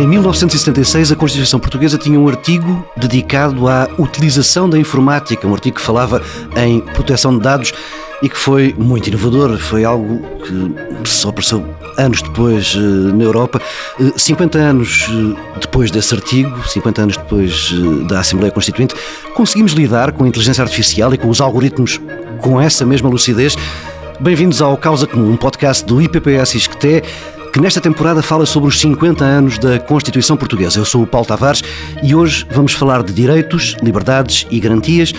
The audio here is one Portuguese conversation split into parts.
Em 1976, a Constituição Portuguesa tinha um artigo dedicado à utilização da informática, um artigo que falava em proteção de dados e que foi muito inovador. Foi algo que só apareceu anos depois na Europa. 50 anos depois desse artigo, 50 anos depois da Assembleia Constituinte, conseguimos lidar com a inteligência artificial e com os algoritmos com essa mesma lucidez. Bem-vindos ao Causa Comum, um podcast do IPPS ISCTE, que nesta temporada fala sobre os 50 anos da Constituição Portuguesa. Eu sou o Paulo Tavares e hoje vamos falar de direitos, liberdades e garantias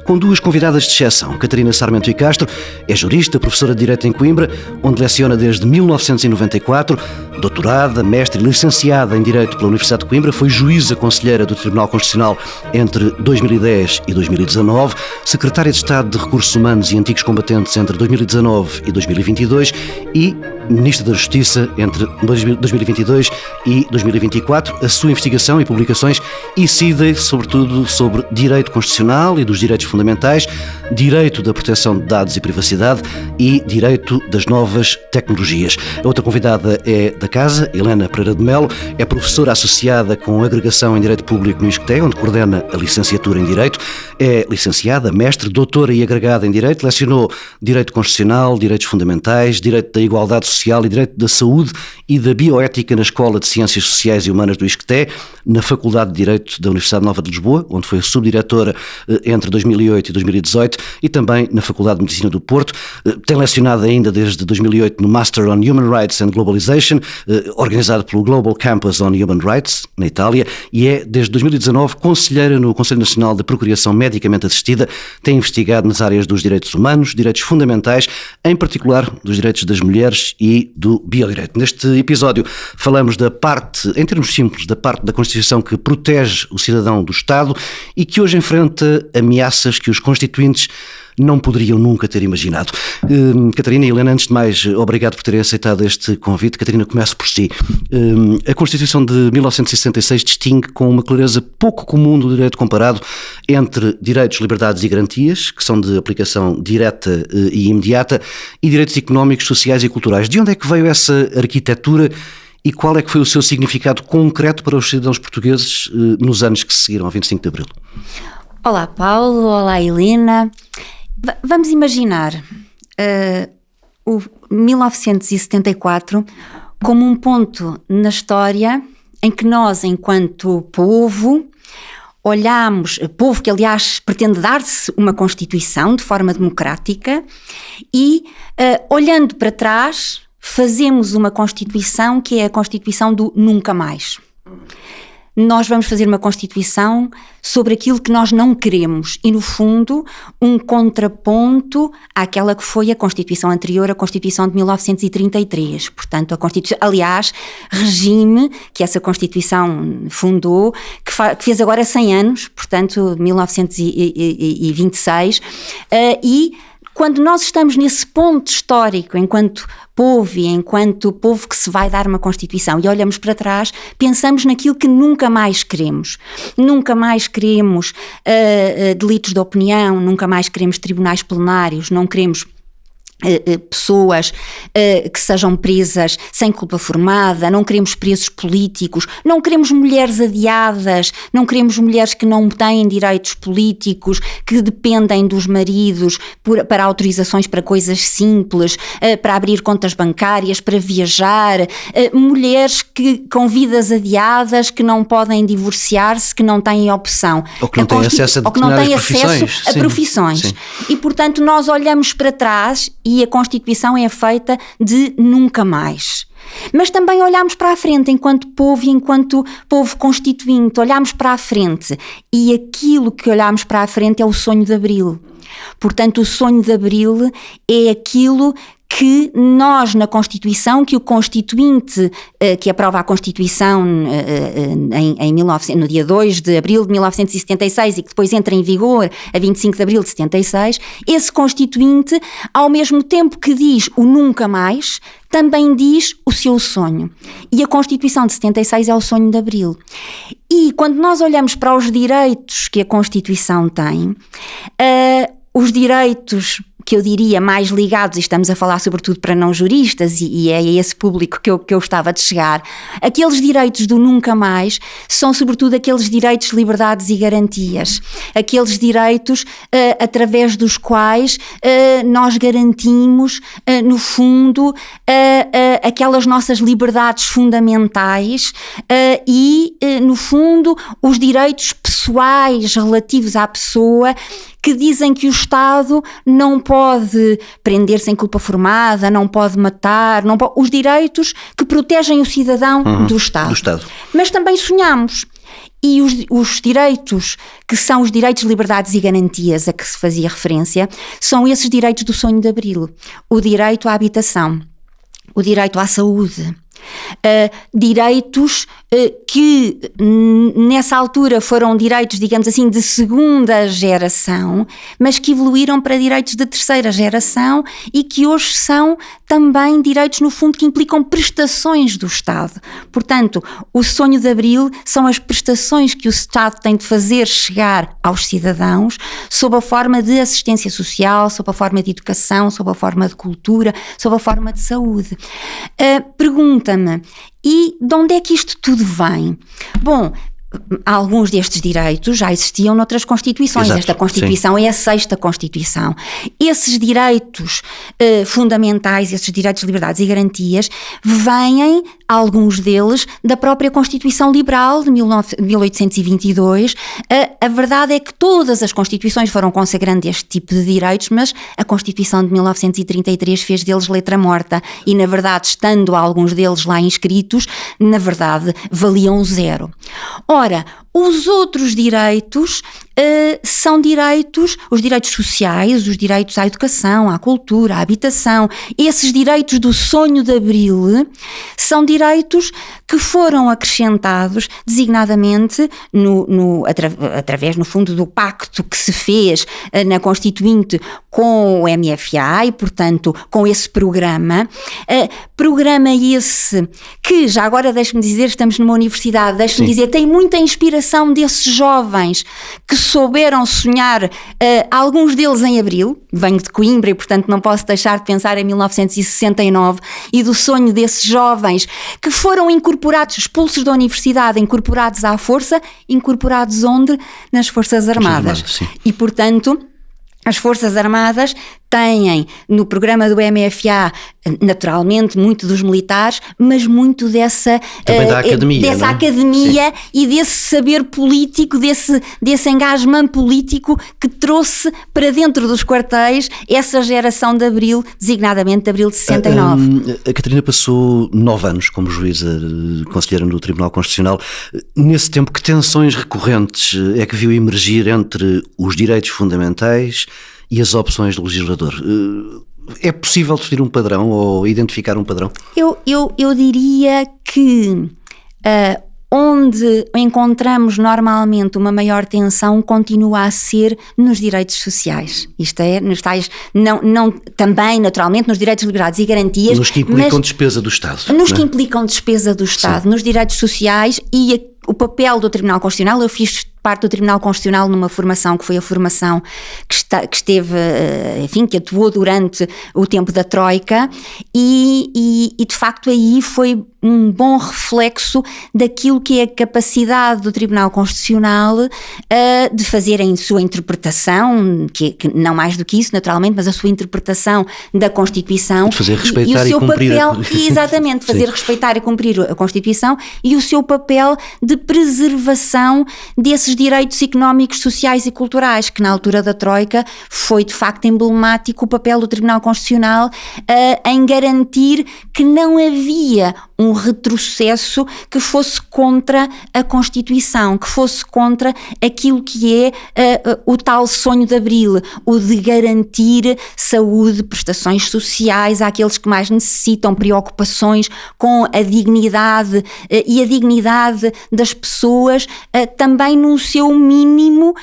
com duas convidadas de exceção. Catarina Sarmento e Castro é jurista, professora de Direito em Coimbra, onde leciona desde 1994, doutorada, mestre e licenciada em Direito pela Universidade de Coimbra, foi juíza conselheira do Tribunal Constitucional entre 2010 e 2019, secretária de Estado de Recursos Humanos e Antigos Combatentes entre 2019 e 2022 e Ministra da Justiça entre 2022 e 2024. A sua investigação e publicações incidem sobretudo sobre direito constitucional e dos direitos fundamentais, direito da proteção de dados e privacidade e direito das novas tecnologias. A outra convidada é da casa, Helena Pereira de Melo, é professora associada com agregação em Direito Público no ISCTE, onde coordena a licenciatura em Direito, é licenciada, mestre, doutora e agregada em Direito, lecionou Direito Constitucional, Direitos Fundamentais, Direito da Igualdade Social e Direito da Saúde e da Bioética na Escola de Ciências Sociais e Humanas do ISCTE, na Faculdade de Direito da Universidade Nova de Lisboa, onde foi subdiretora entre 2008 e 2018, e também na Faculdade de Medicina do Porto. Tem lecionado ainda desde 2008 no Master on Human Rights and Globalization, organizado pelo Global Campus on Human Rights, na Itália, e é desde 2019 conselheira no Conselho Nacional de Procriação Medicamente Assistida. Tem investigado nas áreas dos direitos humanos, direitos fundamentais, em particular dos direitos das mulheres e do biodireito. Neste episódio falamos da parte, em termos simples, da parte da Constituição que protege o cidadão do Estado e que hoje enfrenta ameaças que os constituintes não poderiam nunca ter imaginado. Catarina e Helena, antes de mais, obrigado por terem aceitado este convite. Catarina, começo por si. A Constituição de 1966 distingue com uma clareza pouco comum do direito comparado entre direitos, liberdades e garantias, que são de aplicação direta e imediata, e direitos económicos, sociais e culturais. De onde é que veio essa arquitetura e qual é que foi o seu significado concreto para os cidadãos portugueses nos anos que se seguiram ao 25 de Abril? Olá Paulo, olá Helena. Vamos imaginar o 1974 como um ponto na história em que nós, enquanto povo, olhamos, povo que aliás pretende dar-se uma Constituição de forma democrática e, olhando para trás, fazemos uma Constituição que é a Constituição do nunca mais. Nós vamos fazer uma Constituição sobre aquilo que nós não queremos e, no fundo, um contraponto àquela que foi a Constituição anterior, a Constituição de 1933. Portanto, a Constituição, aliás, regime que essa Constituição fundou, que fez agora 100 anos, portanto, 1926, e quando nós estamos nesse ponto histórico, enquanto povo e enquanto povo que se vai dar uma Constituição e olhamos para trás, pensamos naquilo que nunca mais queremos. Nunca mais queremos delitos de opinião, nunca mais queremos tribunais plenários, não queremos pessoas que sejam presas sem culpa formada, não queremos presos políticos, não queremos mulheres adiadas, não queremos mulheres que não têm direitos políticos, que dependem dos maridos para autorizações para coisas simples, para abrir contas bancárias, para viajar, mulheres com vidas adiadas, que não podem divorciar-se, que não têm opção. Ou que não têm acesso a determinadas profissões. Sim. E portanto nós olhamos para trás e a Constituição é feita de nunca mais. Mas também olhamos para a frente enquanto povo e enquanto povo constituinte, olhamos para a frente e aquilo que olhamos para a frente é o sonho de Abril. Portanto, o sonho de Abril é aquilo que nós na Constituição, que o Constituinte que aprova a Constituição no dia 2 de abril de 1976 e que depois entra em vigor a 25 de abril de 76, esse Constituinte, ao mesmo tempo que diz o nunca mais, também diz o seu sonho. E a Constituição de 76 é o sonho de Abril. E quando nós olhamos para os direitos que a Constituição tem, os direitos que eu diria mais ligados, e estamos a falar sobretudo para não juristas, e é a esse público que eu gostava de chegar, aqueles direitos do nunca mais são sobretudo aqueles direitos, liberdades e garantias, aqueles direitos através dos quais nós garantimos, no fundo, aquelas nossas liberdades fundamentais e, no fundo, os direitos pessoais relativos à pessoa, que dizem que o Estado não pode prender sem culpa formada, não pode matar, os direitos que protegem o cidadão do Estado. Mas também sonhamos. E os direitos, que são os direitos, liberdades e garantias a que se fazia referência, são esses direitos do sonho de Abril. O direito à habitação, o direito à saúde, direitos que nessa altura foram direitos, digamos assim, de segunda geração, mas que evoluíram para direitos de terceira geração e que hoje são também direitos, no fundo, que implicam prestações do Estado. Portanto, o sonho de Abril são as prestações que o Estado tem de fazer chegar aos cidadãos sob a forma de assistência social, sob a forma de educação, sob a forma de cultura, sob a forma de saúde. Pergunta-me, e de onde é que isto tudo vem? Bom, alguns destes direitos já existiam noutras Constituições. Exato, esta Constituição é a 6ª Constituição. Esses direitos fundamentais, esses direitos, liberdades e garantias, vêm, alguns deles, da própria Constituição Liberal de 1822. A verdade é que todas as Constituições foram consagrando este tipo de direitos, mas a Constituição de 1933 fez deles letra morta e, na verdade, estando alguns deles lá inscritos, na verdade, valiam 0. Ora, os outros direitos são direitos, os direitos sociais, os direitos à educação, à cultura, à habitação. Esses direitos do sonho de Abril são direitos que foram acrescentados designadamente através, no fundo, do pacto que se fez na Constituinte com o MFA e, portanto, com esse programa. Programa esse que, já agora deixe-me dizer, estamos numa universidade, deixe-me dizer, tem muita inspiração desses jovens que souberam sonhar, alguns deles em Abril. Venho de Coimbra e, portanto, não posso deixar de pensar em 1969 e do sonho desses jovens que foram incorporados, expulsos da universidade, incorporados à força, incorporados onde? Nas Forças Armadas. E, portanto, as Forças Armadas têm no programa do MFA, naturalmente, muito dos militares, mas muito dessa academia e desse saber político, desse engagement político que trouxe para dentro dos quartéis essa geração de Abril, designadamente de Abril de 69. A Catarina passou 9 anos como juíza conselheira no Tribunal Constitucional. Nesse tempo, que tensões recorrentes é que viu emergir entre os direitos fundamentais e as opções do legislador? É possível definir um padrão ou identificar um padrão? Eu diria que onde encontramos normalmente uma maior tensão continua a ser nos direitos sociais. Isto é, nos tais, também naturalmente nos direitos, liberdades e garantias. Nos que implicam despesa do Estado. Nos que implicam despesa do Estado, sim. Nos direitos sociais e o papel do Tribunal Constitucional. Eu fiz parte do Tribunal Constitucional numa formação que foi a formação que esteve, enfim, que atuou durante o tempo da Troika e de facto aí foi um bom reflexo daquilo que é a capacidade do Tribunal Constitucional de fazer em sua interpretação, que não mais do que isso naturalmente, mas a sua interpretação da Constituição. De fazer respeitar e o seu cumprir. Papel, exatamente, fazer sim. Respeitar e cumprir a Constituição e o seu papel de preservação desses direitos económicos, sociais e culturais, que na altura da Troika foi de facto emblemático o papel do Tribunal Constitucional em garantir que não havia um retrocesso que fosse contra a Constituição, que fosse contra aquilo que é o tal sonho de Abril, o de garantir saúde, prestações sociais àqueles que mais necessitam, preocupações com a dignidade e a dignidade das pessoas também num seu mínimo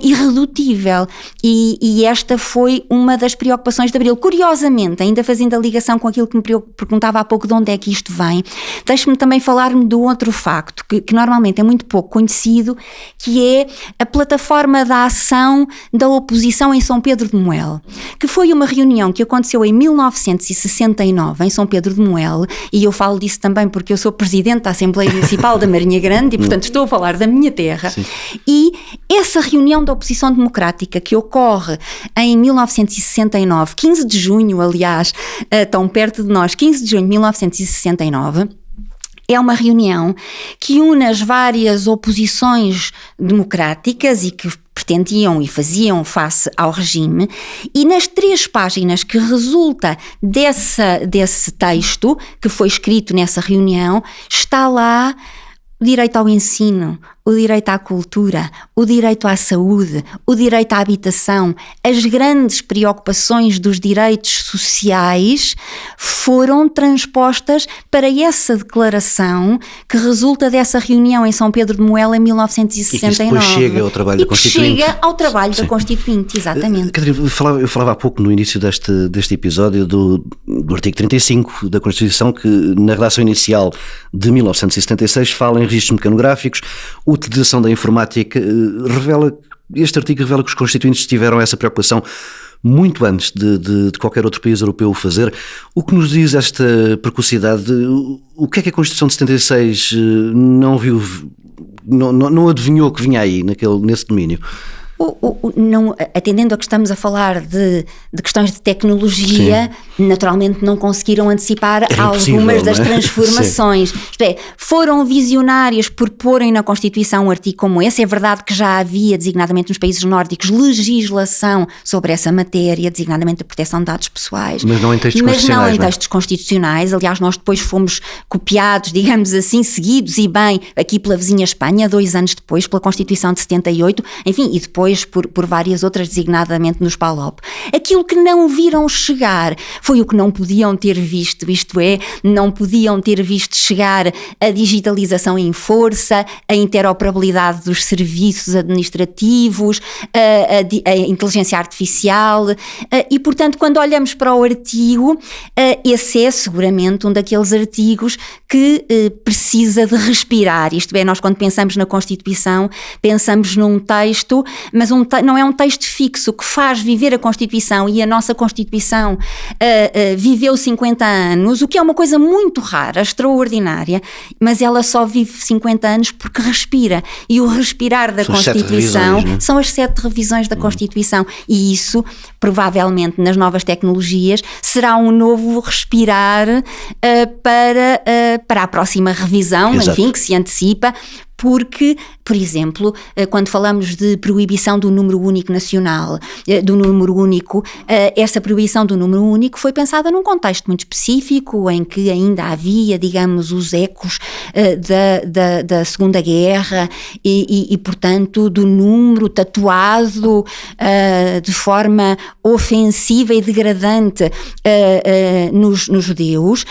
irredutível. E esta foi uma das preocupações de Abril. Curiosamente, ainda fazendo a ligação com aquilo que me perguntava há pouco de onde é que isto vem, bem, deixe-me também falar-me do outro facto, que normalmente é muito pouco conhecido, que é a plataforma da ação da oposição em São Pedro de Moel, que foi uma reunião que aconteceu em 1969 em São Pedro de Moel, e eu falo disso também porque eu sou presidente da Assembleia Municipal da Marinha Grande e, portanto, estou a falar da minha terra. Sim. E essa reunião da oposição democrática que ocorre em 1969, 15 de junho, aliás, tão perto de nós, 15 de junho de 1969, é uma reunião que une as várias oposições democráticas e que pretendiam e faziam face ao regime, e nas 3 páginas que resulta desse texto que foi escrito nessa reunião, está lá o direito ao ensino, o direito à cultura, o direito à saúde, o direito à habitação, as grandes preocupações dos direitos sociais foram transpostas para essa declaração que resulta dessa reunião em São Pedro de Moel em 1969. E que depois chega ao trabalho da Constituinte. Chega ao trabalho da Constituinte, exatamente. Catarina, eu falava há pouco no início deste episódio do artigo 35 da Constituição, que na redação inicial de 1976 fala em registros mecanográficos. A utilização da informática este artigo revela que os constituintes tiveram essa preocupação muito antes de qualquer outro país europeu o fazer. O que nos diz esta precocidade? O que é que a Constituição de 76 não viu, não adivinhou que vinha aí nesse domínio? Não, atendendo a que estamos a falar de questões de tecnologia, sim, naturalmente não conseguiram antecipar algumas das transformações. Isto é, foram visionários por porem na Constituição um artigo como esse. É verdade que já havia, designadamente nos países nórdicos, legislação sobre essa matéria, designadamente a proteção de dados pessoais. Mas não em textos constitucionais. Mas não em textos constitucionais. Aliás, nós depois fomos copiados, digamos assim, seguidos e bem, aqui pela vizinha Espanha, 2 anos depois, pela Constituição de 78, enfim, e depois por várias outras, designadamente nos PALOP. Aquilo que não viram chegar foi o que não podiam ter visto, isto é, não podiam ter visto chegar a digitalização em força, a interoperabilidade dos serviços administrativos, a inteligência artificial, e portanto quando olhamos para o artigo, esse é seguramente um daqueles artigos que precisa de respirar, isto é, nós quando pensamos na Constituição, pensamos num texto, mas não é um texto fixo que faz viver a Constituição, e a nossa Constituição viveu 50 anos, o que é uma coisa muito rara, extraordinária, mas ela só vive 50 anos porque respira, e o respirar da Constituição são as 7 revisões da Constituição, e isso, provavelmente, nas tecnologias, será um novo respirar para a próxima revisão, enfim, que se antecipa, porque, por exemplo, quando falamos de proibição do número único nacional, do número único, essa proibição do número único foi pensada num contexto muito específico, em que ainda havia, digamos, os ecos da Segunda Guerra e, portanto, do número tatuado de forma ofensiva e degradante nos judeus.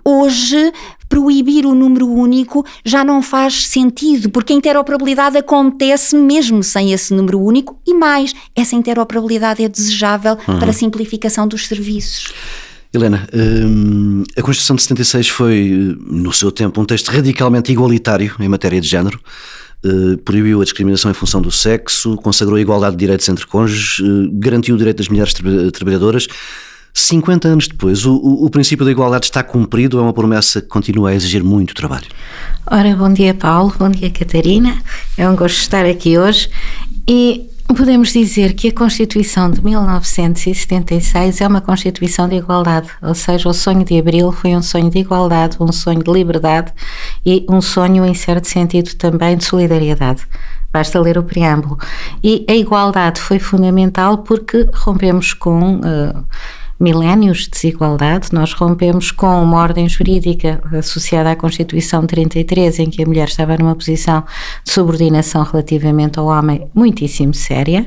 Hoje, proibir o número único já não faz sentido, porque a interoperabilidade acontece mesmo sem esse número único, e mais, essa interoperabilidade é desejável para a simplificação dos serviços. Helena, a Constituição de 76 foi, no seu tempo, um texto radicalmente igualitário em matéria de género. Proibiu a discriminação em função do sexo, consagrou a igualdade de direitos entre cônjuges, garantiu o direito das mulheres trabalhadoras. 50 anos depois, o princípio da igualdade está cumprido ou é uma promessa que continua a exigir muito trabalho? Ora, bom dia Paulo, bom dia Catarina, é um gosto estar aqui hoje, e podemos dizer que a Constituição de 1976 é uma Constituição de igualdade, ou seja, o sonho de Abril foi um sonho de igualdade, um sonho de liberdade e um sonho, em certo sentido, também de solidariedade. Basta ler o preâmbulo. E a igualdade foi fundamental porque rompemos com milénios de desigualdade, nós rompemos com uma ordem jurídica associada à Constituição de 33, em que a mulher estava numa posição de subordinação relativamente ao homem muitíssimo séria,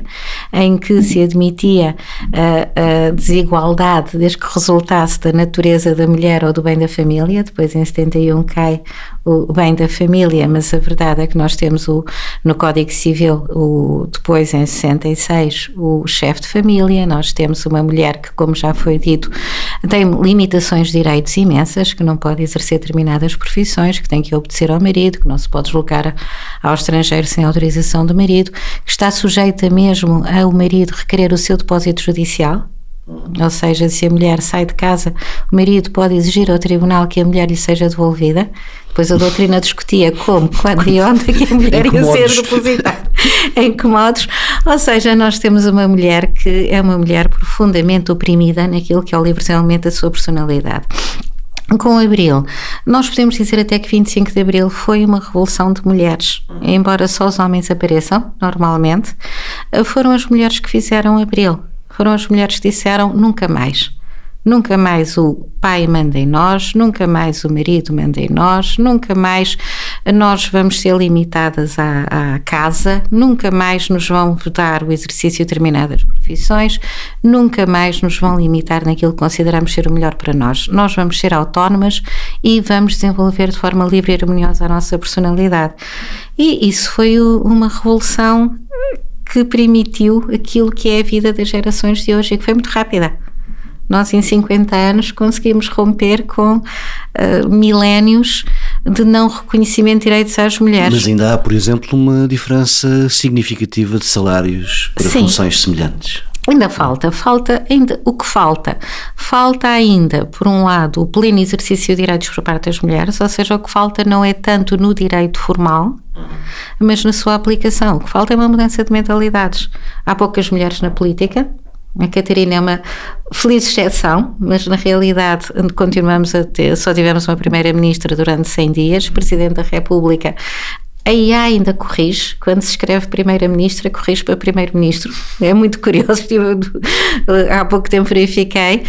em que se admitia a desigualdade desde que resultasse da natureza da mulher ou do bem da família. Depois em 71 cai o bem da família, mas a verdade é que nós temos no Código Civil, depois em 66, o chefe de família, nós temos uma mulher que, como já foi dito, tem limitações de direitos imensas, que não pode exercer determinadas profissões, que tem que obedecer ao marido, que não se pode deslocar ao estrangeiro sem autorização do marido, que está sujeita mesmo ao marido requerer o seu depósito judicial. Ou seja, se a mulher sai de casa, o marido pode exigir ao tribunal que a mulher lhe seja devolvida. Depois a doutrina discutia como, quando e onde que a mulher ia ser depositada em que modos. Ou seja, nós temos uma mulher que é uma mulher profundamente oprimida naquilo que é o livre desenvolvimento da sua personalidade. Com Abril, nós podemos dizer até que 25 de Abril foi uma revolução de mulheres, embora só os homens apareçam, normalmente, foram as mulheres que fizeram Abril. Foram as mulheres que disseram nunca mais. Nunca mais o pai manda em nós, nunca mais o marido manda em nós, nunca mais nós vamos ser limitadas à casa, nunca mais nos vão vedar o exercício de determinadas profissões, nunca mais nos vão limitar naquilo que consideramos ser o melhor para nós. Nós vamos ser autónomas e vamos desenvolver de forma livre e harmoniosa a nossa personalidade. E isso foi uma revolução que permitiu aquilo que é a vida das gerações de hoje e que foi muito rápida. Nós em 50 anos conseguimos romper com milénios de não reconhecimento de direitos às mulheres. Mas ainda há, por exemplo, uma diferença significativa de salários para funções semelhantes. Ainda falta ainda o que falta ainda, por um lado, o pleno exercício de direitos por parte das mulheres, ou seja, o que falta não é tanto no direito formal, mas na sua aplicação. O que falta é uma mudança de mentalidades. Há poucas mulheres na política. A Catarina é uma feliz exceção, mas na realidade continuamos a ter, só tivemos uma primeira-ministra durante 100 dias, Presidente da República. A IA ainda corrige, quando se escreve primeira-ministra, corrige para primeiro-ministro. É muito curioso, há pouco tempo verifiquei.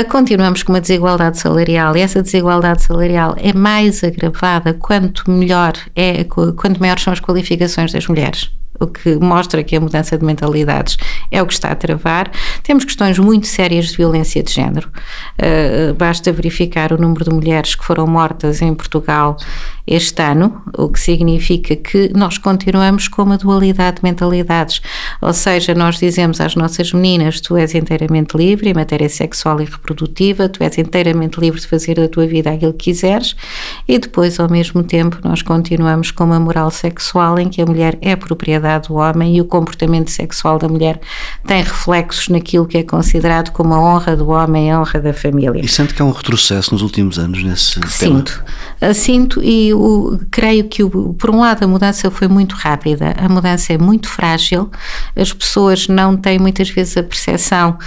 Continuamos com uma desigualdade salarial e essa desigualdade salarial é mais agravada quanto maiores são as qualificações das mulheres. O que mostra que a mudança de mentalidades é o que está a travar. Temos questões muito sérias de violência de género. Basta verificar o número de mulheres que foram mortas em Portugal este ano, o que significa que nós continuamos com uma dualidade de mentalidades. Ou seja, nós dizemos às nossas meninas: tu és inteiramente livre em matéria sexual e reprodutiva, tu és inteiramente livre de fazer da tua vida aquilo que quiseres, e depois, ao mesmo tempo, nós continuamos com uma moral sexual em que a mulher é propriedade do homem e o comportamento sexual da mulher tem reflexos naquilo que é considerado como a honra do homem e a honra da família. E sente que há um retrocesso nos últimos anos nesse tema? Sinto e creio que, por um lado, a mudança foi muito rápida, a mudança é muito frágil, as pessoas não têm muitas vezes a percepção,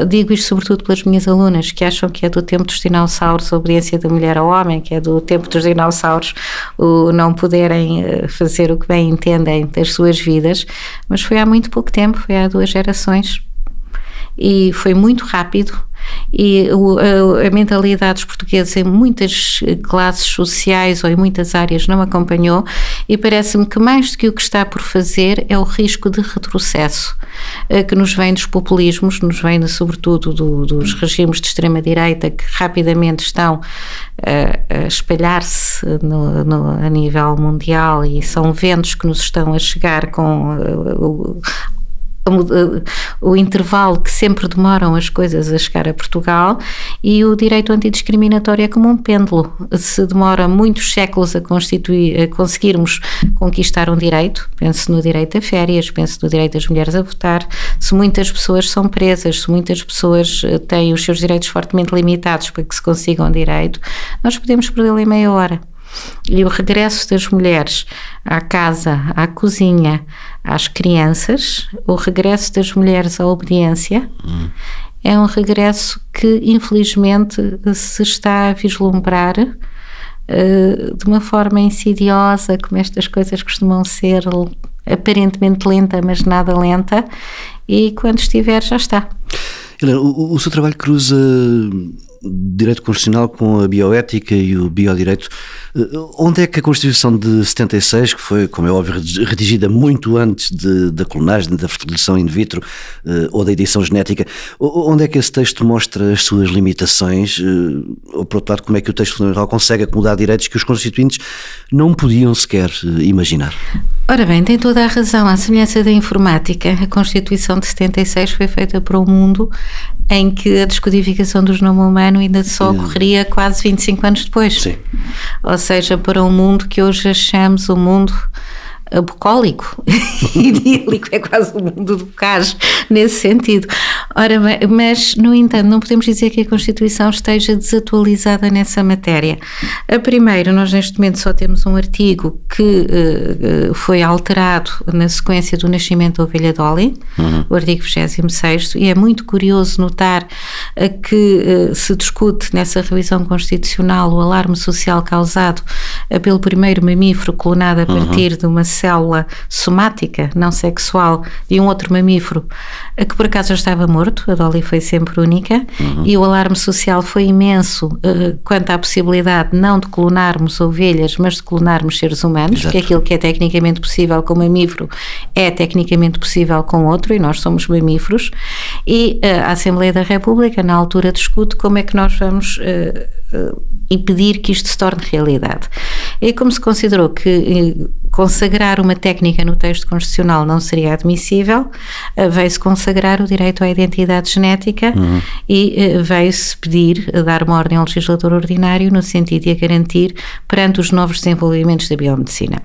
digo isto sobretudo pelas minhas alunas, que acham que é do tempo dos dinossauros a obediência da mulher ao homem, que é do tempo dos dinossauros o não poderem fazer o que bem entendem das suas vidas, mas foi há muito pouco tempo, foi há 2 gerações e foi muito rápido. E a mentalidade dos portugueses em muitas classes sociais ou em muitas áreas não acompanhou, e parece-me que mais do que o que está por fazer é o risco de retrocesso que nos vem dos populismos, nos vem sobretudo dos regimes de extrema-direita que rapidamente estão a espalhar-se a nível mundial, e são ventos que nos estão a chegar com o intervalo que sempre demoram as coisas a chegar a Portugal, e o direito antidiscriminatório é como um pêndulo. Se demora muitos séculos a conseguirmos conquistar um direito, penso no direito a férias, penso no direito das mulheres a votar, se muitas pessoas são presas, se muitas pessoas têm os seus direitos fortemente limitados para que se consigam um direito, nós podemos perdê-lo em meia hora. E o regresso das mulheres à casa, à cozinha, às crianças, o regresso das mulheres à obediência, é um regresso que infelizmente se está a vislumbrar de uma forma insidiosa, como estas coisas costumam ser, aparentemente lenta, mas nada lenta, e quando estiver já está. Helena, o seu trabalho cruza direito constitucional com a bioética e o biodireito. Onde é que a Constituição de 76, que foi, como é óbvio, redigida muito antes da clonagem, da fertilização in vitro ou da edição genética, onde é que esse texto mostra as suas limitações? Ou, por outro lado, como é que o texto fundamental consegue acomodar direitos que os constituintes não podiam sequer imaginar? Ora bem, tem toda a razão. À semelhança da informática, a Constituição de 76 foi feita para um mundo em que a descodificação do genoma humano ainda só ocorreria quase 25 anos depois. Sim. Ou seja, para um mundo que hoje achamos o mundo bucólico, idílico, é quase o mundo do bocage nesse sentido. Ora, mas no entanto não podemos dizer que a Constituição esteja desatualizada nessa matéria. Primeiro, nós neste momento só temos um artigo que foi alterado na sequência do nascimento da ovelha Dolly, o artigo 26º, e é muito curioso notar que se discute nessa revisão constitucional o alarme social causado pelo primeiro mamífero clonado a partir de uma célula somática, não sexual, de um outro mamífero que por acaso já estava morto. A Dolly foi sempre única, e o alarme social foi imenso quanto à possibilidade não de clonarmos ovelhas, mas de clonarmos seres humanos. Exato. Porque aquilo que é tecnicamente possível com mamífero é tecnicamente possível com outro, e nós somos mamíferos, e a Assembleia da República na altura discute como é que nós vamos impedir que isto se torne realidade. E como se considerou que consagrar uma técnica no texto constitucional não seria admissível, veio-se consagrar o direito à identidade genética e veio-se pedir, dar uma ordem ao legislador ordinário no sentido de a garantir perante os novos desenvolvimentos da biomedicina.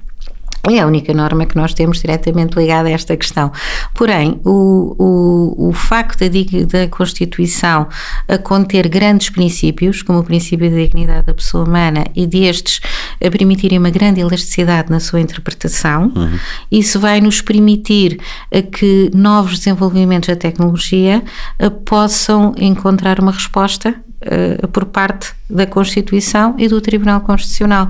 É a única norma que nós temos diretamente ligada a esta questão. Porém, o facto da Constituição a conter grandes princípios, como o princípio da dignidade da pessoa humana, e destes a permitirem uma grande elasticidade na sua interpretação, isso vai nos permitir que novos desenvolvimentos da tecnologia possam encontrar uma resposta por parte da Constituição e do Tribunal Constitucional,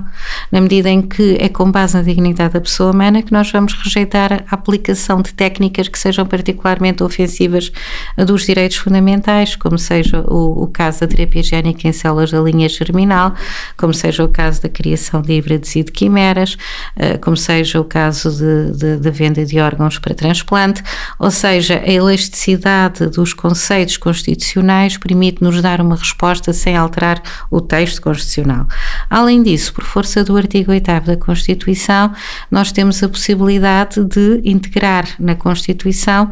na medida em que é com base na dignidade da pessoa humana que nós vamos rejeitar a aplicação de técnicas que sejam particularmente ofensivas dos direitos fundamentais, como seja o caso da terapia génica em células da linha germinal, como seja o caso da criação de híbridos e de quimeras, como seja o caso de venda de órgãos para transplante. Ou seja, a elasticidade dos conceitos constitucionais permite-nos dar uma resposta sem alterar o texto constitucional. Além disso, por força do artigo 8º da Constituição, nós temos a possibilidade de integrar na Constituição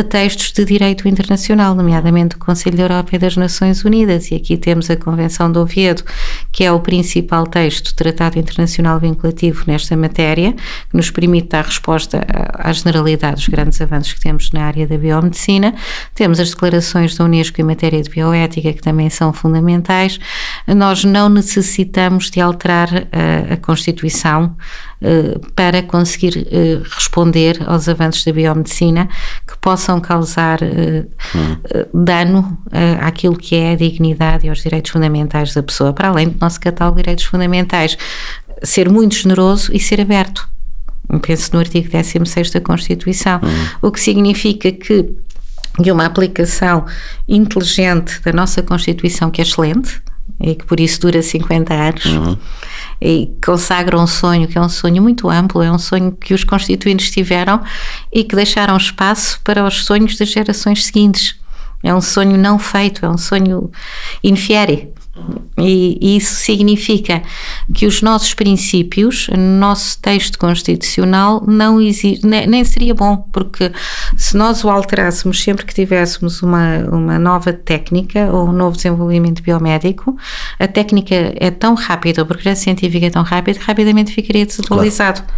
textos de direito internacional, nomeadamente do Conselho da Europa e das Nações Unidas, e aqui temos a Convenção de Oviedo, que é o principal texto do Tratado Internacional Vinculativo nesta matéria, que nos permite dar resposta à generalidade dos grandes avanços que temos na área da biomedicina. Temos as declarações da Unesco em matéria de bioética, que também são fundamentais. Nós não necessitamos de alterar a Constituição para conseguir responder aos avanços da biomedicina que possam causar dano àquilo que é a dignidade e aos direitos fundamentais da pessoa, para além do nosso catálogo de direitos fundamentais ser muito generoso e ser aberto. Penso no artigo 16º da Constituição, o que significa que uma aplicação inteligente da nossa Constituição, que é excelente, e que por isso dura 50 anos, e consagra um sonho que é um sonho muito amplo, é um sonho que os constituintes tiveram e que deixaram espaço para os sonhos das gerações seguintes. É um sonho não feito, é um sonho in fieri. E isso significa que os nossos princípios, no nosso texto constitucional, não existe, nem seria bom, porque se nós o alterássemos sempre que tivéssemos uma nova técnica ou um novo desenvolvimento biomédico, a técnica é tão rápida, o progresso científico é tão rápido que rapidamente ficaria desatualizado. Claro.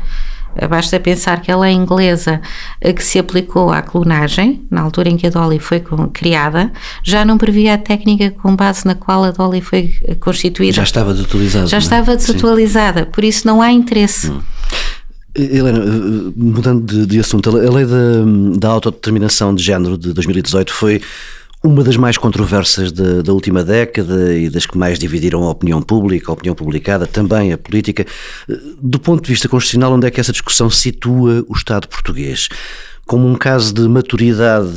Basta pensar que a lei inglesa que se aplicou à clonagem, na altura em que a Dolly foi criada, já não previa a técnica com base na qual a Dolly foi constituída. Já estava desatualizada. Já estava desatualizada, sim. Por isso não há interesse. Helena, mudando de assunto, a lei da autodeterminação de género de 2018 foi uma das mais controversas da última década e das que mais dividiram a opinião pública, a opinião publicada, também a política. Do ponto de vista constitucional, onde é que essa discussão situa o Estado português? Como um caso de maturidade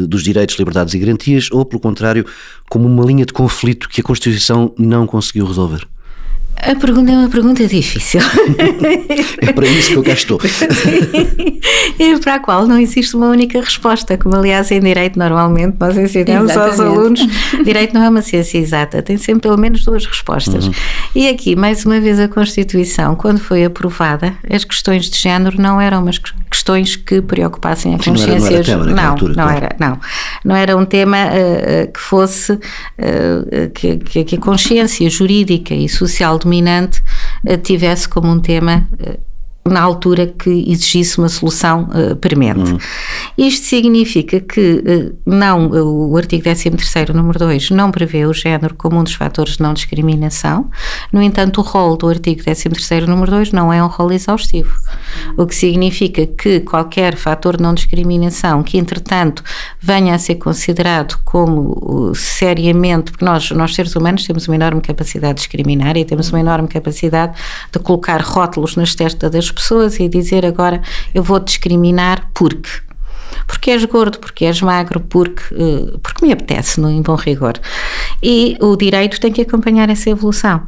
dos direitos, liberdades e garantias, ou, pelo contrário, como uma linha de conflito que a Constituição não conseguiu resolver? A pergunta é uma pergunta difícil. É para isso que eu cá estou. E para a qual não existe uma única resposta, como aliás em direito normalmente nós ensinamos aos alunos. Direito não é uma ciência exata, tem sempre pelo menos duas respostas. E aqui, mais uma vez, a Constituição, quando foi aprovada, as questões de género não eram umas questões que preocupassem a Sim, consciência. não era tema naquela altura, claro. Não era um tema que fosse que a consciência jurídica e social dominante tivesse como um tema na altura que exigisse uma solução premente. Isto significa que o artigo 13º, número 2, não prevê o género como um dos fatores de não discriminação. No entanto, o rol do artigo 13º, número 2 não é um rol exaustivo, o que significa que qualquer fator de não discriminação que, entretanto, venha a ser considerado como seriamente, porque nós seres humanos temos uma enorme capacidade de discriminar e temos uma enorme capacidade de colocar rótulos nas testas das pessoas e dizer agora eu vou discriminar porque és gordo, porque és magro, porque me apetece, em bom rigor. E o direito tem que acompanhar essa evolução.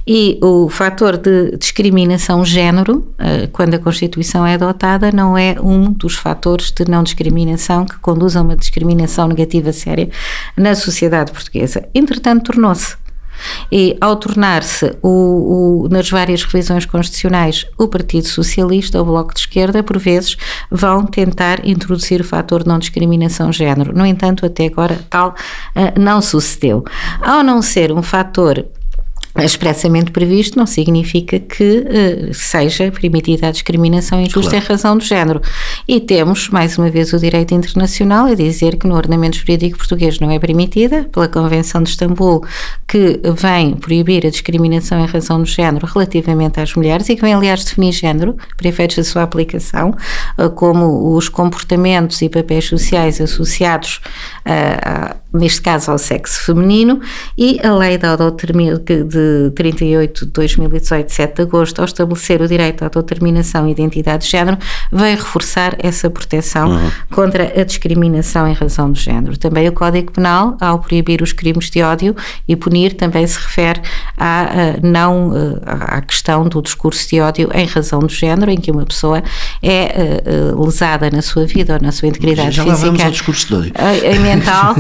E o fator de discriminação género, quando a Constituição é adotada, não é um dos fatores de não discriminação que conduz a uma discriminação negativa séria na sociedade portuguesa. Entretanto, tornou-se. E ao tornar-se nas várias revisões constitucionais o Partido Socialista, o Bloco de Esquerda, por vezes vão tentar introduzir o fator de não discriminação de género. No entanto, até agora tal não sucedeu. Ao não ser um fator expressamente previsto, não significa que seja permitida a discriminação injusta, claro, em razão do género. E temos, mais uma vez, o direito internacional a dizer que no ordenamento jurídico português não é permitida, pela Convenção de Istambul, que vem proibir a discriminação em razão do género relativamente às mulheres e que vem, aliás, definir género, para efeitos da sua aplicação, como os comportamentos e papéis sociais associados, neste caso, ao sexo feminino, e a lei da de 38 de 2018, 7 de agosto, ao estabelecer o direito à autodeterminação e identidade de género, veio reforçar essa proteção contra a discriminação em razão do género. Também o Código Penal, ao proibir os crimes de ódio e punir, também se refere à questão do discurso de ódio em razão do género, em que uma pessoa é lesada na sua vida ou na sua integridade física. Já lá vamos ao discurso de ódio. E mental,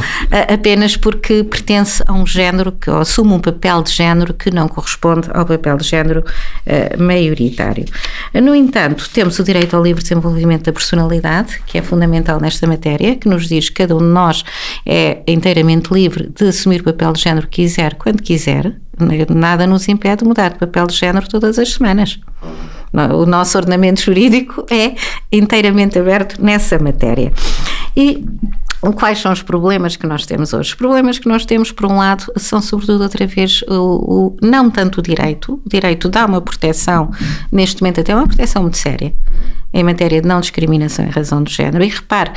apenas porque pertence a um género que assume um papel de género que não corresponde ao papel de género maioritário. No entanto, temos o direito ao livre desenvolvimento da personalidade, que é fundamental nesta matéria, que nos diz que cada um de nós é inteiramente livre de assumir o papel de género que quiser, quando quiser. Nada nos impede de mudar de papel de género todas as semanas. O nosso ordenamento jurídico é inteiramente aberto nessa matéria. E quais são os problemas que nós temos hoje? Os problemas que nós temos, por um lado, são sobretudo, outra vez, não tanto o direito. O direito dá uma proteção, neste momento até uma proteção muito séria, em matéria de não discriminação em razão do género. E repare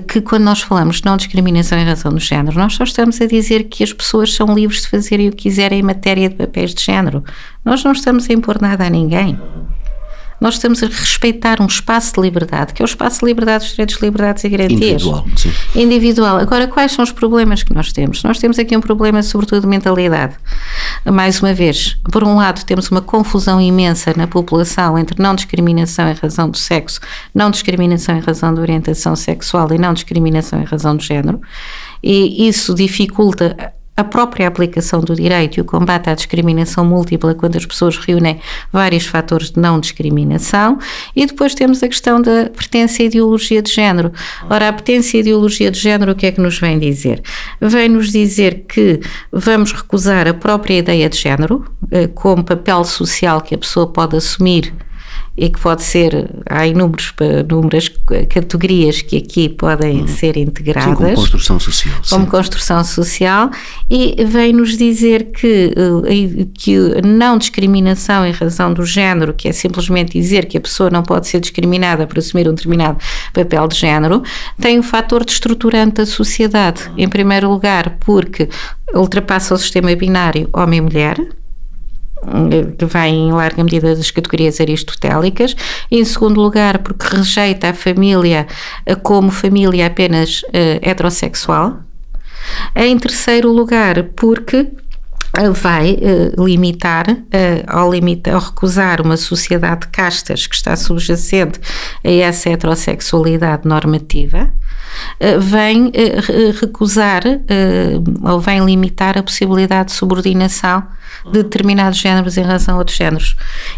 que quando nós falamos de não discriminação em razão do género, nós só estamos a dizer que as pessoas são livres de fazerem o que quiserem em matéria de papéis de género. Nós não estamos a impor nada a ninguém. Nós estamos a respeitar um espaço de liberdade, que é o espaço de liberdade dos direitos, liberdades e garantias. Individual, sim. Individual. Agora, quais são os problemas que nós temos? Nós temos aqui um problema, sobretudo, de mentalidade. Mais uma vez, por um lado, temos uma confusão imensa na população entre não discriminação em razão do sexo, não discriminação em razão de orientação sexual e não discriminação em razão do género, e isso dificulta a própria aplicação do direito e o combate à discriminação múltipla quando as pessoas reúnem vários fatores de não discriminação. E depois temos a questão da pertença à ideologia de género. Ora, a pertença à ideologia de género, o que é que nos vem dizer? Vem-nos dizer que vamos recusar a própria ideia de género como papel social que a pessoa pode assumir e que pode ser, há inúmeras categorias que aqui podem ser integradas. Sim, como construção social. Como construção social, e vem-nos dizer que não discriminação em razão do género, que é simplesmente dizer que a pessoa não pode ser discriminada por assumir um determinado papel de género, tem um fator destruturante da sociedade. Em primeiro lugar, porque ultrapassa o sistema binário homem-mulher, que vai em larga medida das categorias aristotélicas. Em segundo lugar, porque rejeita a família como família apenas heterossexual. Em terceiro lugar, porque vai limitar, ao recusar uma sociedade de castas que está subjacente a essa heterossexualidade normativa, vem recusar ou vem limitar a possibilidade de subordinação de determinados géneros em relação a outros géneros.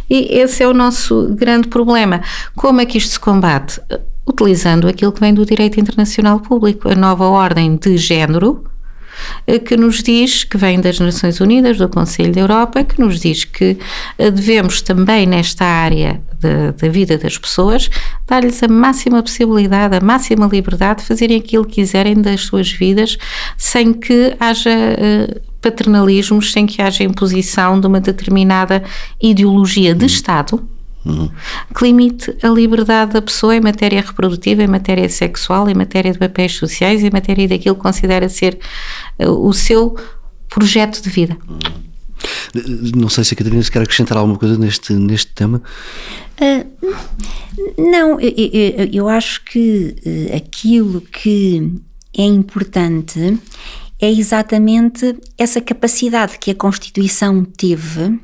E esse é o nosso grande problema. Como é que isto se combate? Utilizando aquilo que vem do direito internacional público, a nova ordem de género, que nos diz, que vem das Nações Unidas, do Conselho da Europa, que nos diz que devemos também nesta área da vida das pessoas dar-lhes a máxima possibilidade, a máxima liberdade de fazerem aquilo que quiserem das suas vidas, sem que haja paternalismos, sem que haja imposição de uma determinada ideologia de Estado que limite a liberdade da pessoa em matéria reprodutiva, em matéria sexual, em matéria de papéis sociais, em matéria daquilo que considera ser o seu projeto de vida. Não sei se a Catarina se quer acrescentar alguma coisa neste tema. Não, eu acho que aquilo que é importante é exatamente essa capacidade que a Constituição teve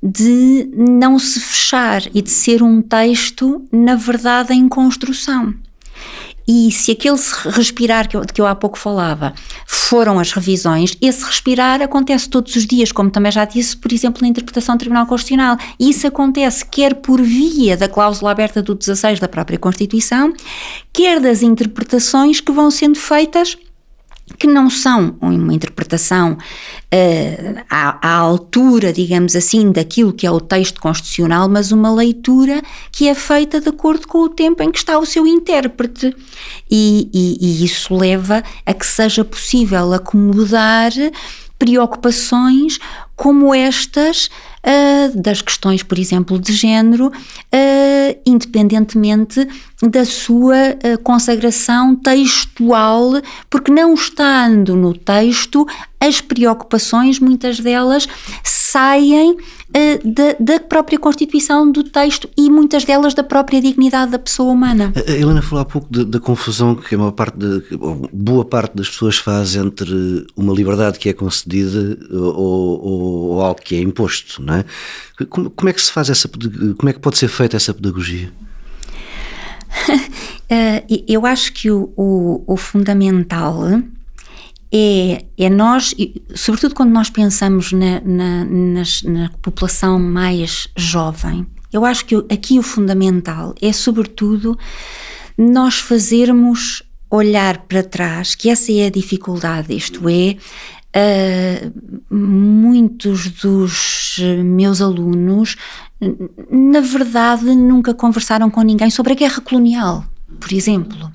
de não se fechar e de ser um texto, na verdade, em construção. E se aquele respirar que eu há pouco falava foram as revisões, esse respirar acontece todos os dias, como também já disse, por exemplo, na interpretação do Tribunal Constitucional. E isso acontece quer por via da cláusula aberta do 16 da própria Constituição, quer das interpretações que vão sendo feitas, que não são uma interpretação à altura, digamos assim, daquilo que é o texto constitucional, mas uma leitura que é feita de acordo com o tempo em que está o seu intérprete. E isso leva a que seja possível acomodar preocupações como estas das questões, por exemplo, de género, independentemente da sua consagração textual, porque não estando no texto, as preocupações, muitas delas, saem da própria constituição do texto e muitas delas da própria dignidade da pessoa humana. A Helena falou há pouco da confusão que boa parte das pessoas faz entre uma liberdade que é concedida ou algo que é imposto, não é? Como é que se faz como é que pode ser feita essa pedagogia? Eu acho que o fundamental é nós, sobretudo quando nós pensamos na população mais jovem, eu acho que aqui o fundamental é sobretudo nós fazermos olhar para trás, que essa é a dificuldade, isto é, muitos dos meus alunos na verdade nunca conversaram com ninguém sobre a guerra colonial, por exemplo.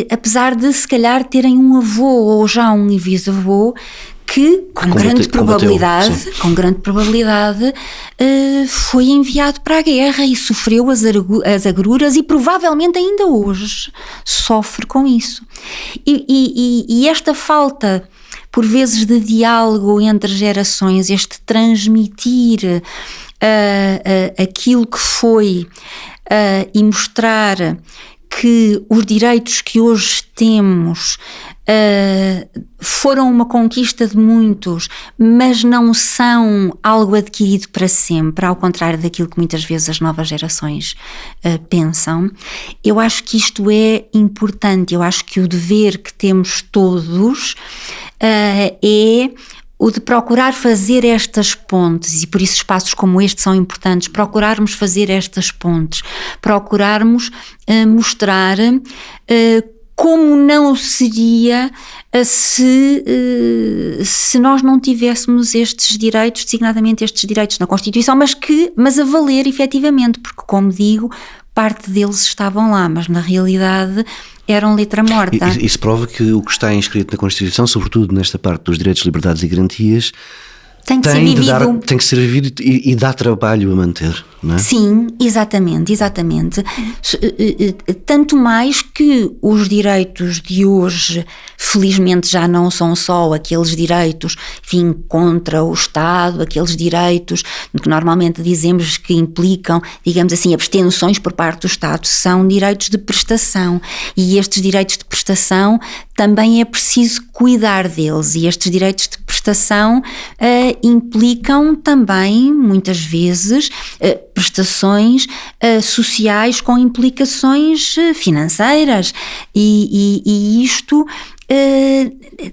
Apesar de se calhar terem um avô ou já um bisavô que com grande probabilidade foi enviado para a guerra e sofreu as agruras e provavelmente ainda hoje sofre com isso. E esta falta por vezes de diálogo entre gerações, este transmitir aquilo que foi e mostrar que os direitos que hoje temos foram uma conquista de muitos, mas não são algo adquirido para sempre, ao contrário daquilo que muitas vezes as novas gerações pensam. Eu acho que isto é importante, eu acho que o dever que temos todos é o de procurar fazer estas pontes, e por isso espaços como este são importantes, procurarmos fazer estas pontes, procurarmos mostrar como não seria se nós não tivéssemos estes direitos, designadamente estes direitos na Constituição, mas a valer efetivamente, porque como digo, parte deles estavam lá, mas na realidade eram letra morta. Isso prova que o que está inscrito na Constituição, sobretudo nesta parte dos direitos, liberdades e garantias, tem que ser vivido e dá trabalho a manter. não é? Sim, exatamente. Tanto mais que os direitos de hoje, felizmente, já não são só aqueles direitos, enfim, contra o Estado, aqueles direitos que normalmente dizemos que implicam, digamos assim, abstenções por parte do Estado, são direitos de prestação, e estes direitos de prestação também é preciso cuidar deles, e estes direitos de prestação implicam também, muitas vezes, prestações sociais com implicações financeiras, e isto,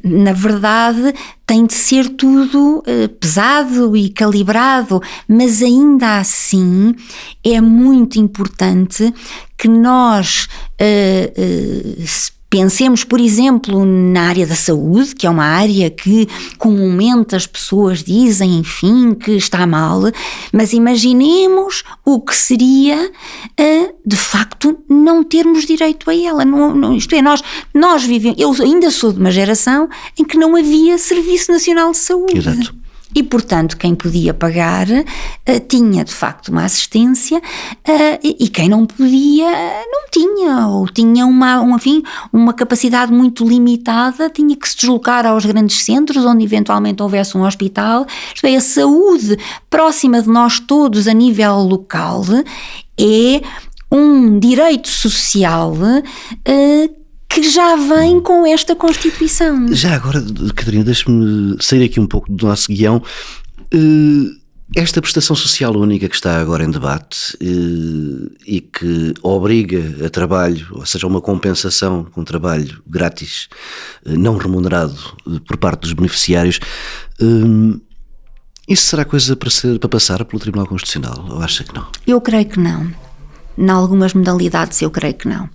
na verdade, tem de ser tudo pesado e calibrado, mas ainda assim é muito importante que nós pensemos, por exemplo, na área da saúde, que é uma área que comumente as pessoas dizem, enfim, que está mal, mas imaginemos o que seria, de facto, não termos direito a ela. Isto é, nós vivemos, eu ainda sou de uma geração em que não havia Serviço Nacional de Saúde. Exato. E, portanto, quem podia pagar tinha, de facto, uma assistência, e quem não podia, não tinha, ou tinha uma capacidade muito limitada, tinha que se deslocar aos grandes centros, onde eventualmente houvesse um hospital. Isto é, a saúde próxima de nós todos a nível local é um direito social que já vem com esta Constituição. Já agora, Catarina, deixe-me sair aqui um pouco do nosso guião. Esta prestação social única que está agora em debate e que obriga a trabalho, ou seja, uma compensação com trabalho grátis, não remunerado por parte dos beneficiários, isso será coisa para passar pelo Tribunal Constitucional, ou acha que não? Eu creio que não. Em algumas modalidades eu creio que não.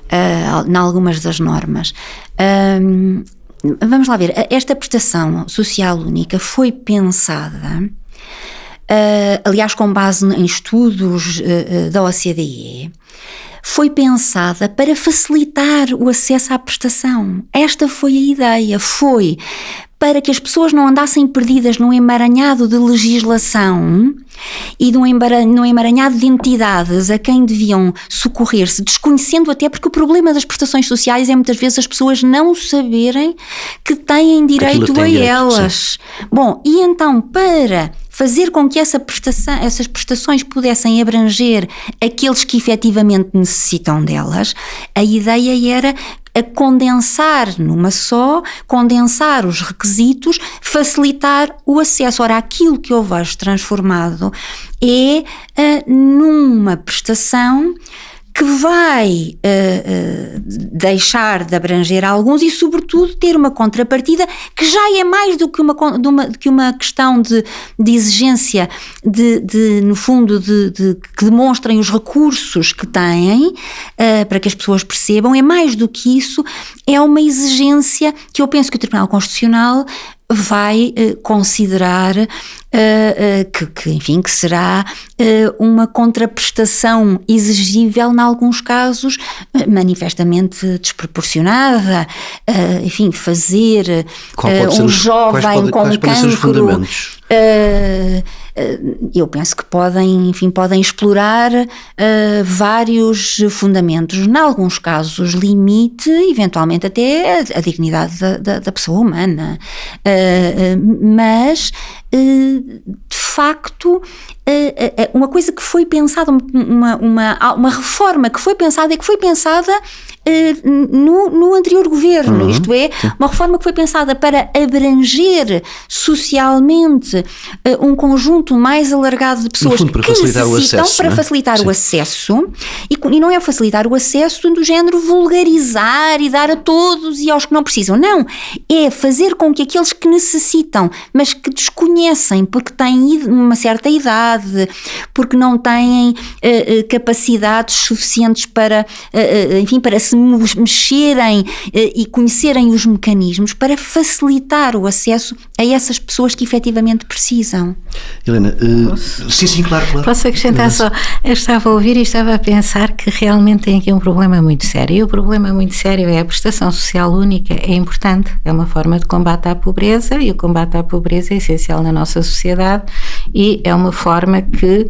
Em algumas das normas. Vamos lá ver, esta prestação social única foi pensada, aliás, com base em estudos da OCDE, foi pensada para facilitar o acesso à prestação. Esta foi a ideia, foi para que as pessoas não andassem perdidas num emaranhado de legislação e num emaranhado de entidades a quem deviam socorrer-se, desconhecendo até, porque o problema das prestações sociais é muitas vezes as pessoas não saberem que têm direito a elas. Bom, e então, para fazer com que essas prestações pudessem abranger aqueles que efetivamente necessitam delas, a ideia era a condensar numa só, condensar os requisitos, facilitar o acesso. Ora, aquilo que eu vejo transformado é numa prestação que vai deixar de abranger alguns e, sobretudo, ter uma contrapartida que já é mais do que uma questão de exigência, no fundo, que demonstrem os recursos que têm, para que as pessoas percebam. É mais do que isso, é uma exigência que eu penso que o Tribunal Constitucional vai considerar que será uma contraprestação exigível, em alguns casos, manifestamente desproporcionada. Enfim, fazer um jovem com cancro. Eu penso que podem explorar vários fundamentos, em alguns casos limite, eventualmente até a dignidade da pessoa humana, mas de facto uma coisa que foi pensada, uma reforma que foi pensada no anterior governo, isto é, uma reforma que foi pensada para abranger socialmente um conjunto mais alargado de pessoas que necessitam, para facilitar o acesso, e não é facilitar o acesso do género vulgarizar e dar a todos e aos que não precisam, não, é fazer com que aqueles que necessitam, mas que desconhecem porque têm uma certa idade, porque não têm capacidades suficientes para se mexerem e conhecerem os mecanismos, para facilitar o acesso a essas pessoas que efetivamente precisam. Helena, sim, claro. Posso acrescentar só? Eu estava a ouvir e estava a pensar que realmente tem aqui um problema muito sério, e o problema muito sério é a prestação social única. É importante, é uma forma de combate à pobreza, e o combate à pobreza é essencial na nossa sociedade, e é uma forma que,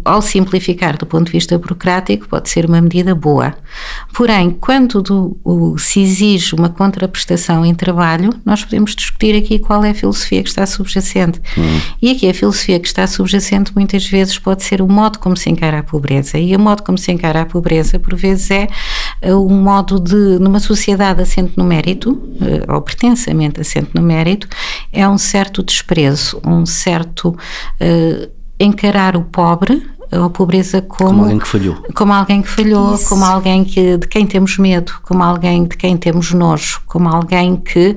ao simplificar do ponto de vista burocrático, pode ser uma medida boa. Porém, quando se exige uma contraprestação em trabalho, nós podemos discutir aqui qual é a filosofia que está subjacente. E aqui a filosofia que está subjacente muitas vezes pode ser o modo como se encara a pobreza, e o modo como se encara a pobreza por vezes é um modo de, numa sociedade assente no mérito, ou pretensamente assente no mérito, é um certo desprezo, um certo encarar o pobre, a pobreza como alguém que falhou, como alguém de quem temos medo, como alguém de quem temos nojo, como alguém que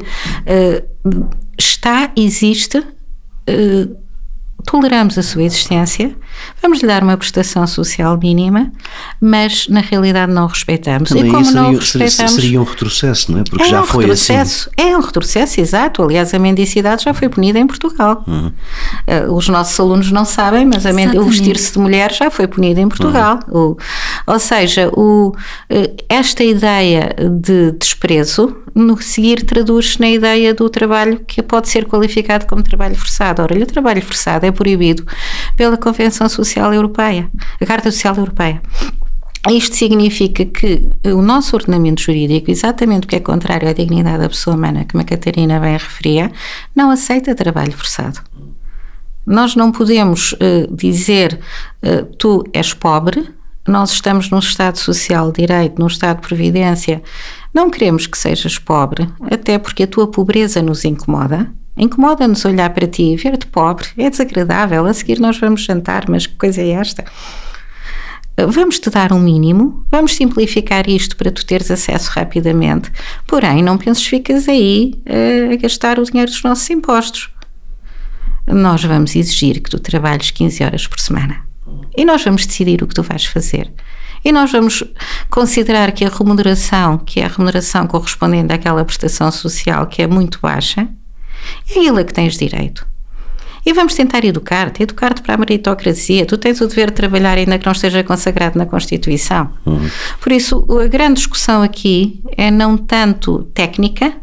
existe, toleramos a sua existência, vamos lhe dar uma prestação social mínima, mas na realidade não o respeitamos. Também e como não o respeitamos, seria um retrocesso, não é? Porque já foi assim. É um retrocesso, exato. Aliás, a mendicidade já foi punida em Portugal. Os nossos alunos não sabem, mas o vestir-se de mulher já foi punido em Portugal. Ou seja, esta ideia de desprezo, no seguir, traduz-se na ideia do trabalho que pode ser qualificado como trabalho forçado. Ora, o trabalho forçado é proibido pela Convenção Social Europeia, a Carta Social Europeia. Isto significa que o nosso ordenamento jurídico, exatamente o que é contrário à dignidade da pessoa humana, como a Catarina bem referia, não aceita trabalho forçado. Nós não podemos dizer tu és pobre, nós estamos num Estado Social de Direito, num Estado de Previdência, não queremos que sejas pobre, até porque a tua pobreza nos incomoda. Incomoda-nos olhar para ti e ver-te pobre, é desagradável, a seguir nós vamos jantar, mas que coisa é esta? Vamos-te dar um mínimo, vamos simplificar isto para tu teres acesso rapidamente, porém não penses que ficas aí a gastar o dinheiro dos nossos impostos. Nós vamos exigir que tu trabalhes 15 horas por semana e nós vamos decidir o que tu vais fazer. E nós vamos considerar que a remuneração correspondente àquela prestação social que é muito baixa, é aquilo a que tens direito. E vamos tentar educar-te para a meritocracia. Tu tens o dever de trabalhar ainda que não esteja consagrado na Constituição. Por isso, a grande discussão aqui é não tanto técnica,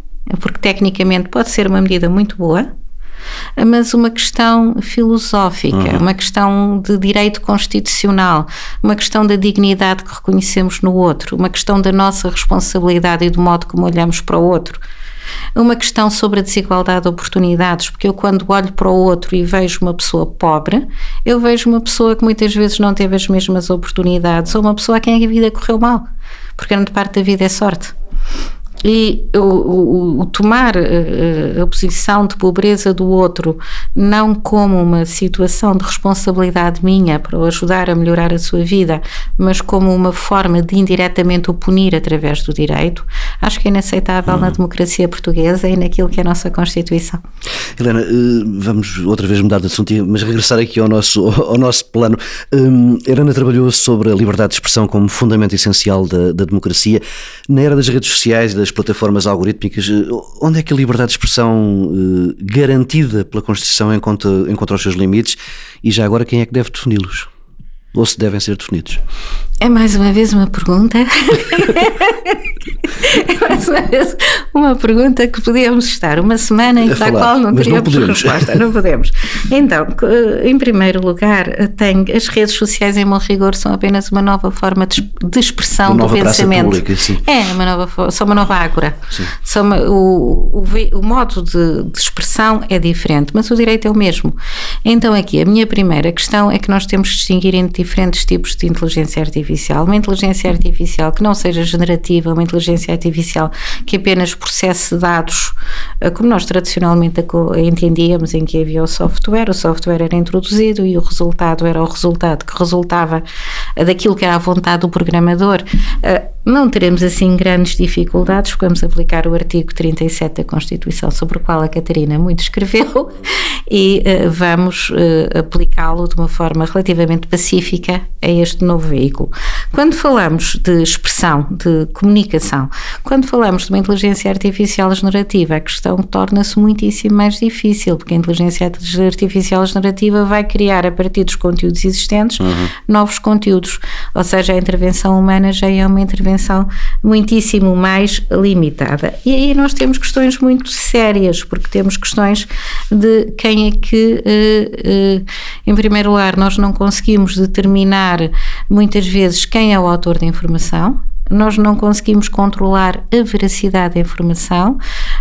porque tecnicamente pode ser uma medida muito boa, mas uma questão filosófica, uma questão de direito constitucional, uma questão da dignidade que reconhecemos no outro, uma questão da nossa responsabilidade e do modo como olhamos para o outro. Uma questão sobre a desigualdade de oportunidades, porque eu quando olho para o outro e vejo uma pessoa pobre, eu vejo uma pessoa que muitas vezes não teve as mesmas oportunidades, ou uma pessoa a quem a vida correu mal, porque grande parte da vida é sorte. E o tomar a posição de pobreza do outro não como uma situação de responsabilidade minha para o ajudar a melhorar a sua vida, mas como uma forma de indiretamente o punir através do direito, acho que é inaceitável na democracia portuguesa e naquilo que é a nossa Constituição. Helena, vamos outra vez mudar de assunto, mas regressar aqui ao nosso plano. Helena trabalhou sobre a liberdade de expressão como fundamento essencial da democracia. Na era das redes sociais e das plataformas algorítmicas, onde é que a liberdade de expressão garantida pela Constituição encontra os seus limites, e já agora quem é que deve defini-los? Ou se devem ser definidos? É mais uma vez uma pergunta. É mais uma vez uma pergunta que podíamos estar uma semana e para a qual não teríamos resposta. Não podemos. Então, em primeiro lugar, as redes sociais, em bom rigor, são apenas uma nova forma de expressão do pensamento. Pública, sim. São uma nova ágora. O modo de expressão é diferente, mas o direito é o mesmo. Então, aqui, a minha primeira questão é que nós temos que distinguir entre diferentes tipos de inteligência artificial. Uma inteligência artificial que não seja generativa, uma inteligência artificial que apenas processe dados, como nós tradicionalmente entendíamos, em que havia o software era introduzido e o resultado era o resultado que resultava daquilo que era a vontade do programador. Não teremos assim grandes dificuldades, porque vamos aplicar o artigo 37 da Constituição, sobre o qual a Catarina muito escreveu, e vamos aplicá-lo de uma forma relativamente pacífica a este novo veículo. Quando falamos de expressão, de comunicação, quando falamos de uma inteligência artificial generativa, a questão torna-se muitíssimo mais difícil, porque a inteligência artificial generativa vai criar, a partir dos conteúdos existentes, novos conteúdos, ou seja, a intervenção humana já é uma intervenção muitíssimo mais limitada. E aí nós temos questões muito sérias, porque temos questões de quem tem é que, em primeiro lugar, nós não conseguimos determinar muitas vezes quem é o autor da informação. Nós não conseguimos controlar a veracidade da informação,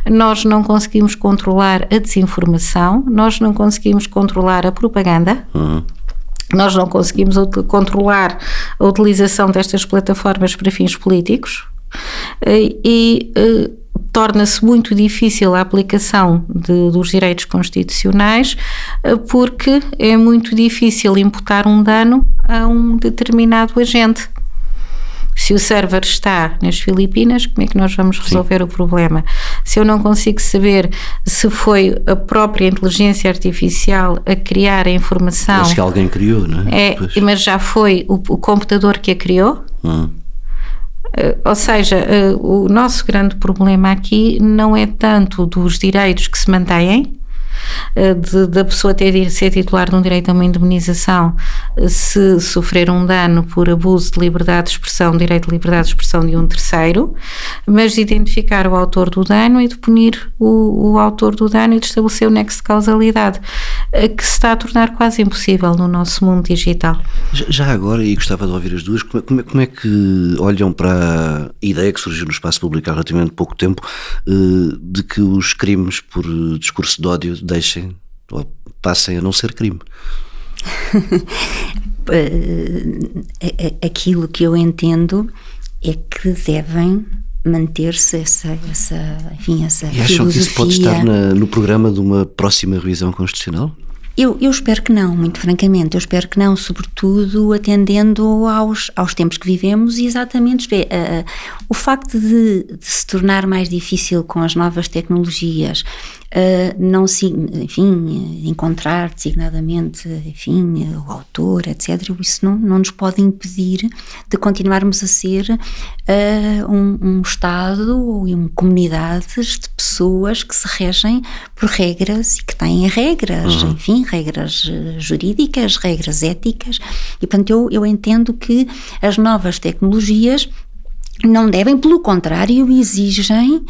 nós não conseguimos controlar a desinformação, nós não conseguimos controlar a propaganda, nós não conseguimos controlar a utilização destas plataformas para fins políticos e torna-se muito difícil a aplicação dos direitos constitucionais, porque é muito difícil imputar um dano a um determinado agente. Se o server está nas Filipinas, como é que nós vamos resolver o problema? Se eu não consigo saber se foi a própria inteligência artificial a criar a informação... Acho que alguém criou, não é? Mas já foi o computador que a criou? Ou seja, o nosso grande problema aqui não é tanto dos direitos que se mantêm, da pessoa ser titular de um direito a uma indemnização se sofrer um dano por abuso de liberdade de expressão, direito de liberdade de expressão de um terceiro, mas de identificar o autor do dano e de punir o autor do dano e de estabelecer o nexo de causalidade, que se está a tornar quase impossível no nosso mundo digital. Já agora, e gostava de ouvir as duas, como é que olham para a ideia que surgiu no espaço público há relativamente pouco tempo, de que os crimes por discurso de ódio deixem ou passem a não ser crime? Aquilo que eu entendo é que devem manter-se essa e acham que isso pode estar no programa de uma próxima revisão constitucional? Eu espero que não, muito francamente, eu espero que não, sobretudo atendendo aos tempos que vivemos e exatamente o facto de se tornar mais difícil com as novas tecnologias, encontrar designadamente, o autor, etc. Isso não nos pode impedir de continuarmos a ser um Estado e uma comunidades de pessoas que se regem por regras e que têm regras, regras jurídicas, regras éticas, e portanto eu entendo que as novas tecnologias não devem, pelo contrário, exigem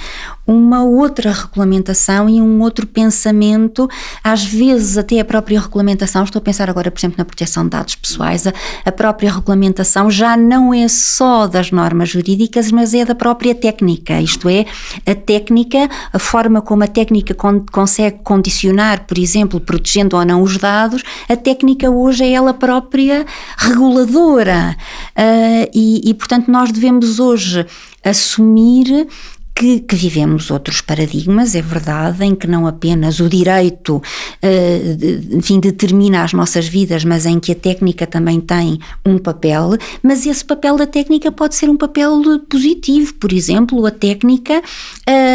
uma outra regulamentação e um outro pensamento, às vezes até a própria regulamentação, estou a pensar agora, por exemplo, na proteção de dados pessoais, a própria regulamentação já não é só das normas jurídicas, mas é da própria técnica, isto é, a técnica, a forma como a técnica consegue condicionar, por exemplo, protegendo ou não os dados, a técnica hoje é ela própria reguladora, e portanto nós devemos hoje assumir que vivemos outros paradigmas, é verdade, em que não apenas o direito determina as nossas vidas, mas em que a técnica também tem um papel, mas esse papel da técnica pode ser um papel positivo, por exemplo, a técnica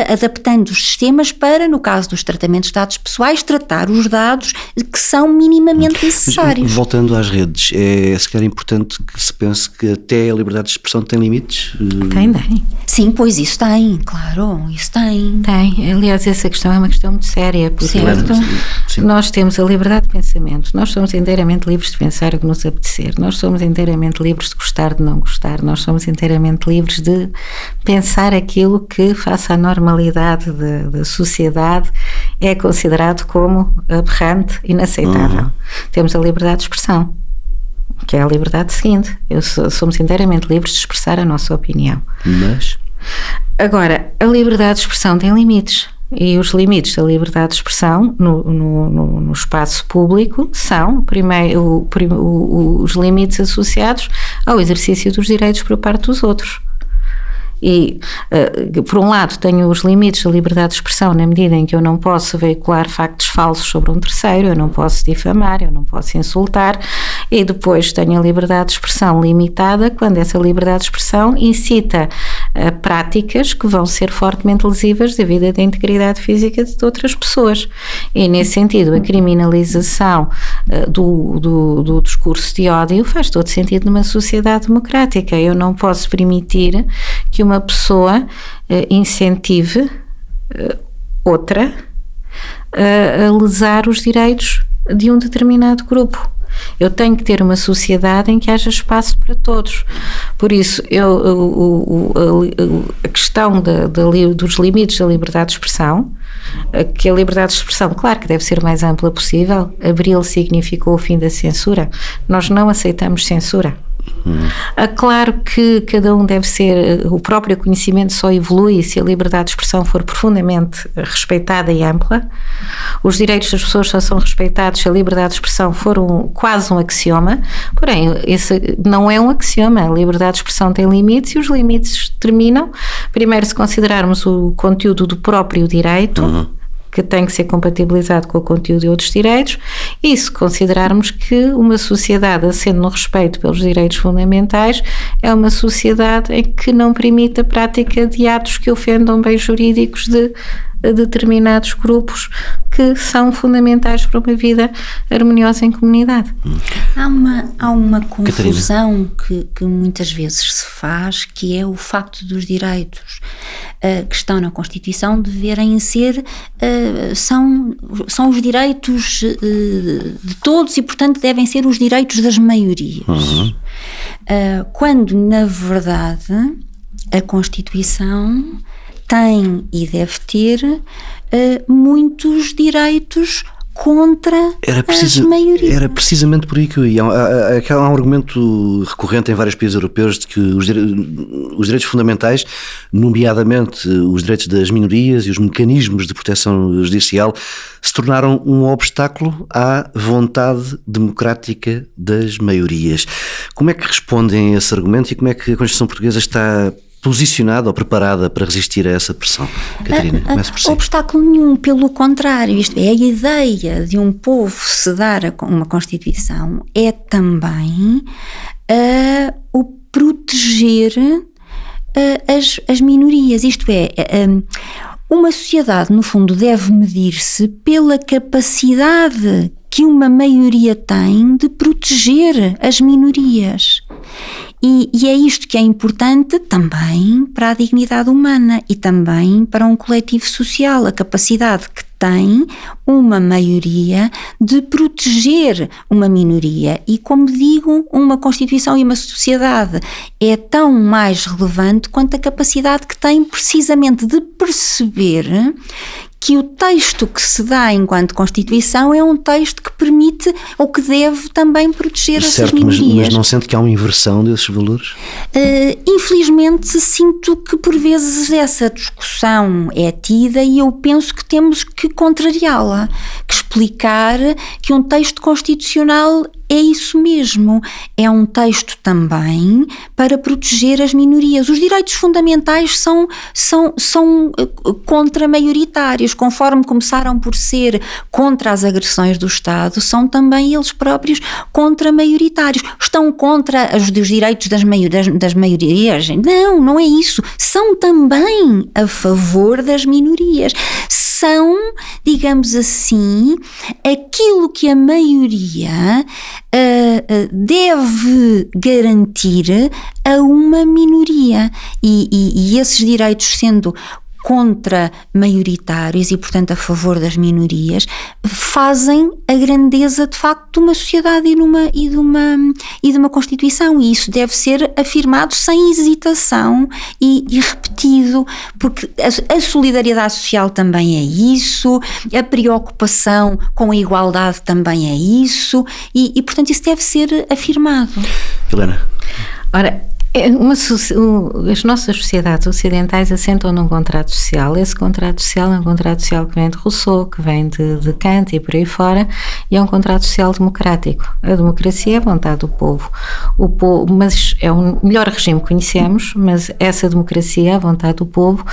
adaptando os sistemas para, no caso dos tratamentos de dados pessoais, tratar os dados que são minimamente necessários. Mas, voltando às redes, é se calhar importante que se pense que até a liberdade de expressão tem limites? Tem. Sim, pois isso tem. Claro, isso tem. Tem. Aliás, essa questão é uma questão muito séria, porque nós temos a liberdade de pensamento, nós somos inteiramente livres de pensar o que nos apetecer, nós somos inteiramente livres de gostar, de não gostar, nós somos inteiramente livres de pensar aquilo que, face à normalidade da sociedade, é considerado como aberrante, inaceitável. Temos a liberdade de expressão, que é a liberdade seguinte. Somos inteiramente livres de expressar a nossa opinião. Mas... Agora, a liberdade de expressão tem limites, e os limites da liberdade de expressão no espaço público são, primeiro, os limites associados ao exercício dos direitos por parte dos outros. E, por um lado, tenho os limites da liberdade de expressão na medida em que eu não posso veicular factos falsos sobre um terceiro, eu não posso difamar, eu não posso insultar, e depois tenho a liberdade de expressão limitada quando essa liberdade de expressão incita a práticas que vão ser fortemente lesivas da vida da integridade física de outras pessoas. E, nesse sentido, a criminalização do discurso de ódio faz todo sentido numa sociedade democrática. Eu não posso permitir que uma pessoa incentive outra a lesar os direitos de um determinado grupo. Eu tenho que ter uma sociedade em que haja espaço para todos. Por isso, a questão dos limites da liberdade de expressão, que a liberdade de expressão, claro que deve ser o mais ampla possível. Abril significou o fim da censura. Nós não aceitamos censura. Claro que cada um deve ser, o próprio conhecimento só evolui se a liberdade de expressão for profundamente respeitada e ampla. Os direitos das pessoas só são respeitados se a liberdade de expressão for quase um axioma, porém esse não é um axioma. A liberdade de expressão tem limites e os limites terminam, primeiro, se considerarmos o conteúdo do próprio direito, que tem que ser compatibilizado com o conteúdo de outros direitos, e se considerarmos que uma sociedade, assente no respeito pelos direitos fundamentais, é uma sociedade em que não permite a prática de atos que ofendam bens jurídicos de determinados grupos que são fundamentais para uma vida harmoniosa em comunidade. Há uma confusão que muitas vezes se faz, que é o facto dos direitos que estão na Constituição deverem ser, são os direitos de todos e, portanto, devem ser os direitos das maiorias. Quando, na verdade, a Constituição tem e deve ter muitos direitos contra as maiorias. Era precisamente por aí que eu ia. Há um argumento recorrente em vários países europeus de que os direitos fundamentais, nomeadamente os direitos das minorias e os mecanismos de proteção judicial, se tornaram um obstáculo à vontade democrática das maiorias. Como é que respondem a esse argumento e como é que a Constituição Portuguesa está posicionada ou preparada para resistir a essa pressão? Catarina, começa por si. Obstáculo nenhum, pelo contrário, isto é, a ideia de um povo se dar a uma Constituição é também o proteger as minorias, isto é, uma sociedade no fundo deve medir-se pela capacidade que uma maioria tem de proteger as minorias. E é isto que é importante também para a dignidade humana e também para um coletivo social, a capacidade que tem uma maioria de proteger uma minoria. E, como digo, uma Constituição e uma sociedade é tão mais relevante quanto a capacidade que tem precisamente de perceber que o texto que se dá enquanto Constituição é um texto que permite ou que deve também proteger essas minorias. Mas não sente que há uma inversão desses valores? Infelizmente sinto que por vezes essa discussão é tida e eu penso que temos que contrariá-la, que explicar que um texto constitucional é isso mesmo, é um texto também para proteger as minorias. Os direitos fundamentais são contra-maioritários, conforme começaram por ser contra as agressões do Estado, são também eles próprios contra-maioritários. Estão contra os direitos das maiorias? Não é isso. São também a favor das minorias. São, digamos assim, aquilo que a maioria deve garantir a uma minoria e esses direitos sendo contra-maioritários e, portanto, a favor das minorias, fazem a grandeza, de facto, de uma sociedade e de uma Constituição, e isso deve ser afirmado sem hesitação e repetido, porque a solidariedade social também é isso, a preocupação com a igualdade também é isso, e portanto, isso deve ser afirmado. Helena? Ora, as nossas sociedades ocidentais assentam num contrato social. Esse contrato social é um contrato social que vem de Rousseau, que vem de Kant e por aí fora, e é um contrato social democrático. A democracia é a vontade do povo. Mas é o melhor regime que conhecemos, mas essa democracia, a vontade do povo,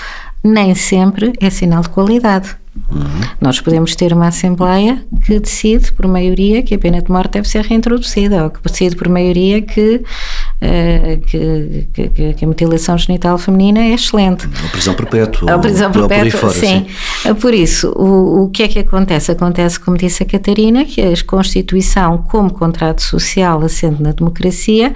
nem sempre é sinal de qualidade. Nós podemos ter uma Assembleia que decide por maioria que a pena de morte deve ser reintroduzida, ou que decide por maioria que a mutilação genital feminina é excelente. A prisão perpétua. A prisão perpétua, sim. Por isso, o que é que acontece? Acontece, como disse a Catarina, que a Constituição, como contrato social assente na democracia,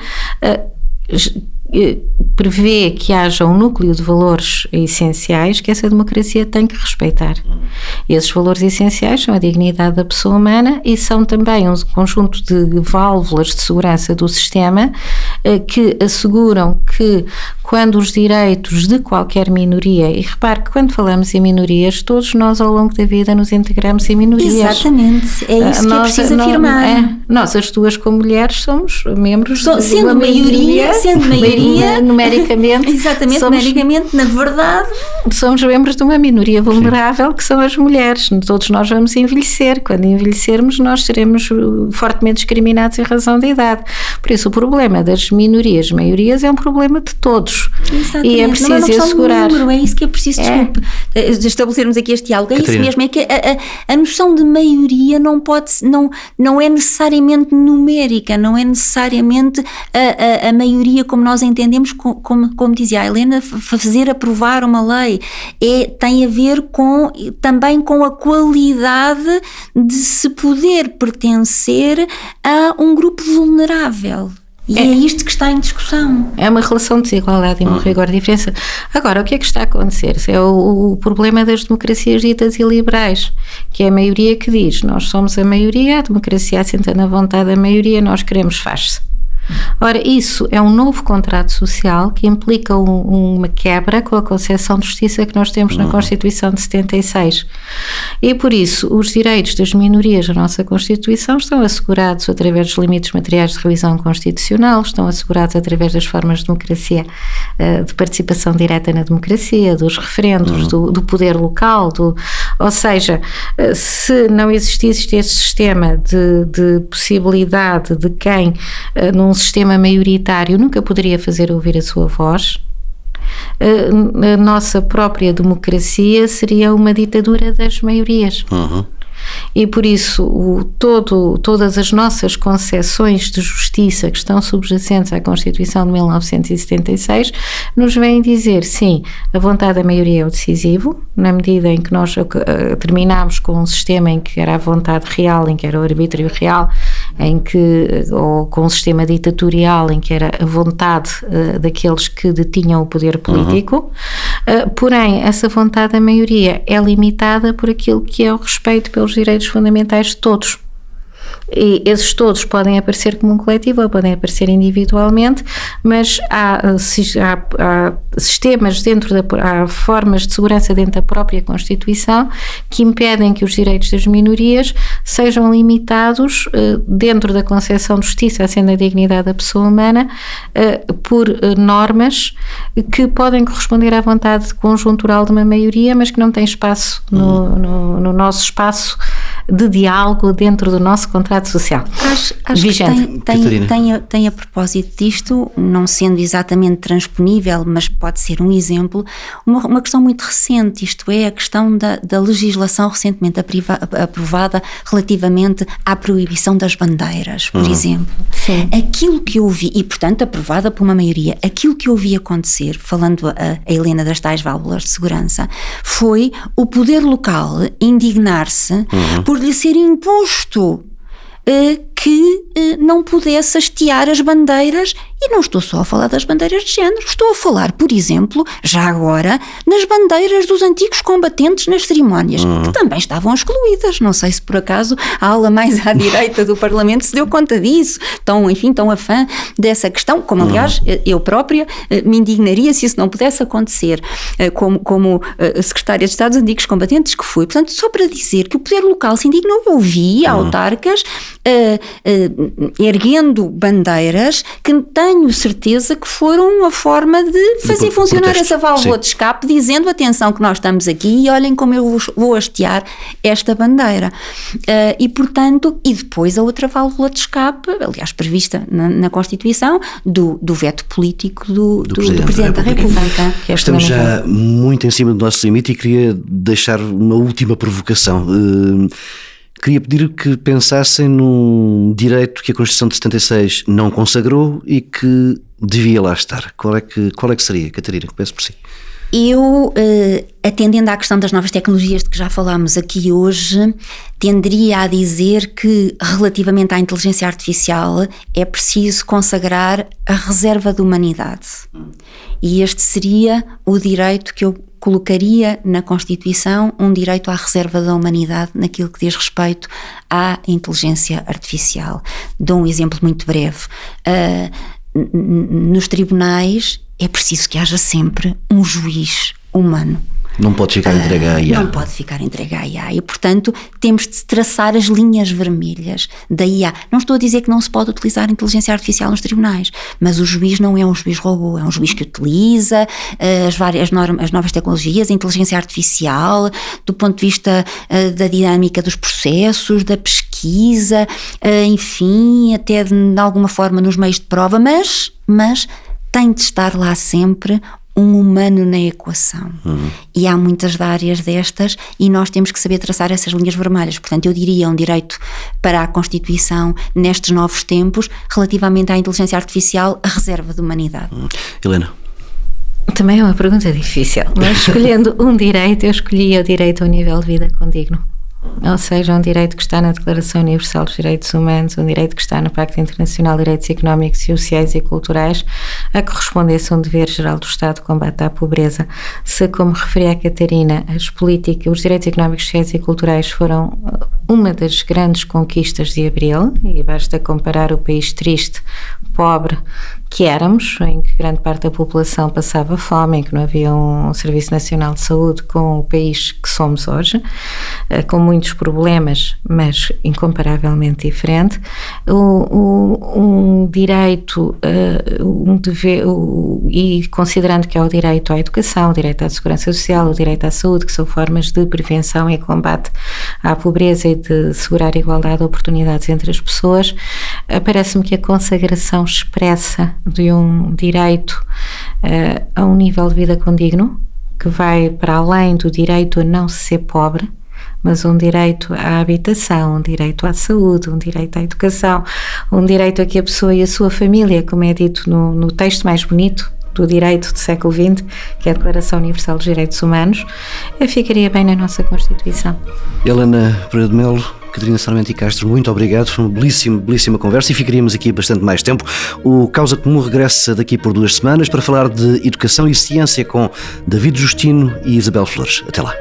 prevê que haja um núcleo de valores essenciais que essa democracia tem que respeitar. E esses valores essenciais são a dignidade da pessoa humana e são também um conjunto de válvulas de segurança do sistema que asseguram que quando os direitos de qualquer minoria, e repare que quando falamos em minorias, todos nós ao longo da vida nos integramos em minorias. Exatamente, é isso que é preciso afirmar. Nós, as duas como mulheres, somos membros sendo maioria, numericamente. Exatamente, numericamente, na verdade. Somos membros de uma minoria vulnerável que são as mulheres. Todos nós vamos envelhecer. Quando envelhecermos, nós seremos fortemente discriminados em razão da idade. Por isso, o problema das minorias, maiorias, é um problema de todos. Exatamente. E é preciso assegurar. Número, é isso que é preciso, desculpe, estabelecermos aqui este diálogo. É Catarina. isso mesmo, é que a noção de maioria não é necessariamente numérica, não é necessariamente a maioria como nós entendemos, como dizia a Helena, fazer aprovar uma lei. Tem a ver também com a qualidade de se poder pertencer a um grupo vulnerável. E é isto que está em discussão. É uma relação de desigualdade e uma rigor de diferença. Agora, o que é que está a acontecer? É o problema das democracias ditas iliberais, que é a maioria que diz: nós somos a maioria, a democracia assenta na vontade da maioria, nós queremos faz-se. Ora, isso é um novo contrato social que implica uma quebra com a concepção de justiça que nós temos na Constituição de 76. E por isso, os direitos das minorias da nossa Constituição estão assegurados através dos limites materiais de revisão constitucional, estão assegurados através das formas de democracia, de participação direta na democracia, dos referendos, do poder local, ou seja, se não existisse este sistema de possibilidade de quem, num sistema maioritário, nunca poderia fazer ouvir a sua voz, a nossa própria democracia seria uma ditadura das maiorias. E por isso todas as nossas concepções de justiça que estão subjacentes à Constituição de 1976 nos vêm dizer, sim, a vontade da maioria é o decisivo, na medida em que nós terminámos com um sistema em que era a vontade real, em que era o arbítrio real, ou com um sistema ditatorial em que era a vontade daqueles que detinham o poder político, porém essa vontade da maioria é limitada por aquilo que é o respeito pelos direitos fundamentais de todos. E esses todos podem aparecer como um coletivo ou podem aparecer individualmente, mas há sistemas há formas de segurança dentro da própria Constituição que impedem que os direitos das minorias sejam limitados dentro da concepção de justiça, sendo a dignidade da pessoa humana, por normas que podem corresponder à vontade conjuntural de uma maioria, mas que não têm espaço no nosso espaço de diálogo dentro do nosso contrato social. Acho que tem a propósito disto, não sendo exatamente transponível, mas pode ser um exemplo, uma questão muito recente, isto é a questão da legislação recentemente aprovada relativamente à proibição das bandeiras, por exemplo. Sim. Aquilo que eu vi, e portanto aprovada por uma maioria, aquilo que eu vi acontecer, falando a Helena das tais válvulas de segurança, foi o poder local indignar-se por lhe ser imposto que não pudesse hastear as bandeiras, e não estou só a falar das bandeiras de género, estou a falar, por exemplo, já agora, nas bandeiras dos antigos combatentes nas cerimónias, que também estavam excluídas. Não sei se por acaso a ala mais à direita do Parlamento se deu conta disso, tão afã dessa questão, como aliás eu própria me indignaria se isso não pudesse acontecer, como secretária de Estado dos antigos combatentes que fui. Portanto, só para dizer que o poder local se indignou, eu vi autarcas erguendo bandeiras que tenho certeza que foram a forma de fazer funcionar protesto, essa válvula de escape, dizendo, atenção que nós estamos aqui e olhem como eu vou hastear esta bandeira. E portanto, e depois a outra válvula de escape, aliás prevista na Constituição, do veto político do Presidente da República. Que é Estamos já muito em cima do nosso limite e queria deixar uma última provocação. Queria pedir que pensassem num direito que a Constituição de 76 não consagrou e que devia lá estar. Qual é que seria, Catarina? Começo por si. Eu, atendendo à questão das novas tecnologias de que já falámos aqui hoje, tenderia a dizer que, relativamente à inteligência artificial, é preciso consagrar a reserva de humanidade. E este seria o direito que eu colocaria na Constituição, um direito à reserva da humanidade naquilo que diz respeito à inteligência artificial. Dou um exemplo muito breve. Nos tribunais é preciso que haja sempre um juiz humano. Não pode ficar entregue à IA. Não pode ficar entregue à IA e, portanto, temos de traçar as linhas vermelhas da IA. Não estou a dizer que não se pode utilizar a inteligência artificial nos tribunais, mas o juiz não é um juiz robô, é um juiz que utiliza as novas tecnologias, a inteligência artificial, do ponto de vista da dinâmica dos processos, da pesquisa, enfim, até de alguma forma nos meios de prova, mas tem de estar lá sempre um humano na equação. E há muitas áreas destas e nós temos que saber traçar essas linhas vermelhas. Portanto, eu diria um direito para a Constituição nestes novos tempos, relativamente à inteligência artificial, a reserva de humanidade. Helena? Também é uma pergunta difícil, mas escolhendo um direito, eu escolhia o direito ao nível de vida condigno. Ou seja, um direito que está na Declaração Universal dos Direitos Humanos, um direito que está no Pacto Internacional de Direitos Económicos, Sociais e Culturais, a correspondência a um dever geral do Estado de combate à pobreza. Se, como referia a Catarina, os direitos económicos, sociais e culturais foram uma das grandes conquistas de Abril, e basta comparar o país triste, pobre que éramos, em que grande parte da população passava fome, em que não havia um Serviço Nacional de Saúde, com o país que somos hoje, com muitos problemas, mas incomparavelmente diferente. Um direito, um dever, e considerando que é o direito à educação, o direito à segurança social, o direito à saúde, que são formas de prevenção e combate à pobreza e de assegurar a igualdade de oportunidades entre as pessoas, parece-me que a consagração expressa de um direito a um nível de vida condigno, que vai para além do direito a não ser pobre, mas um direito à habitação, um direito à saúde, um direito à educação, um direito a que a pessoa e a sua família, como é dito no texto mais bonito do direito do século XX, que é a Declaração Universal dos Direitos Humanos, ficaria bem na nossa Constituição. Helena Pereira de Melo, Catarina Sarmento e Castro, muito obrigado, foi uma belíssima conversa e ficaríamos aqui bastante mais tempo. O Causa Comum regressa daqui por 2 semanas para falar de educação e ciência com David Justino e Isabel Flores. Até lá.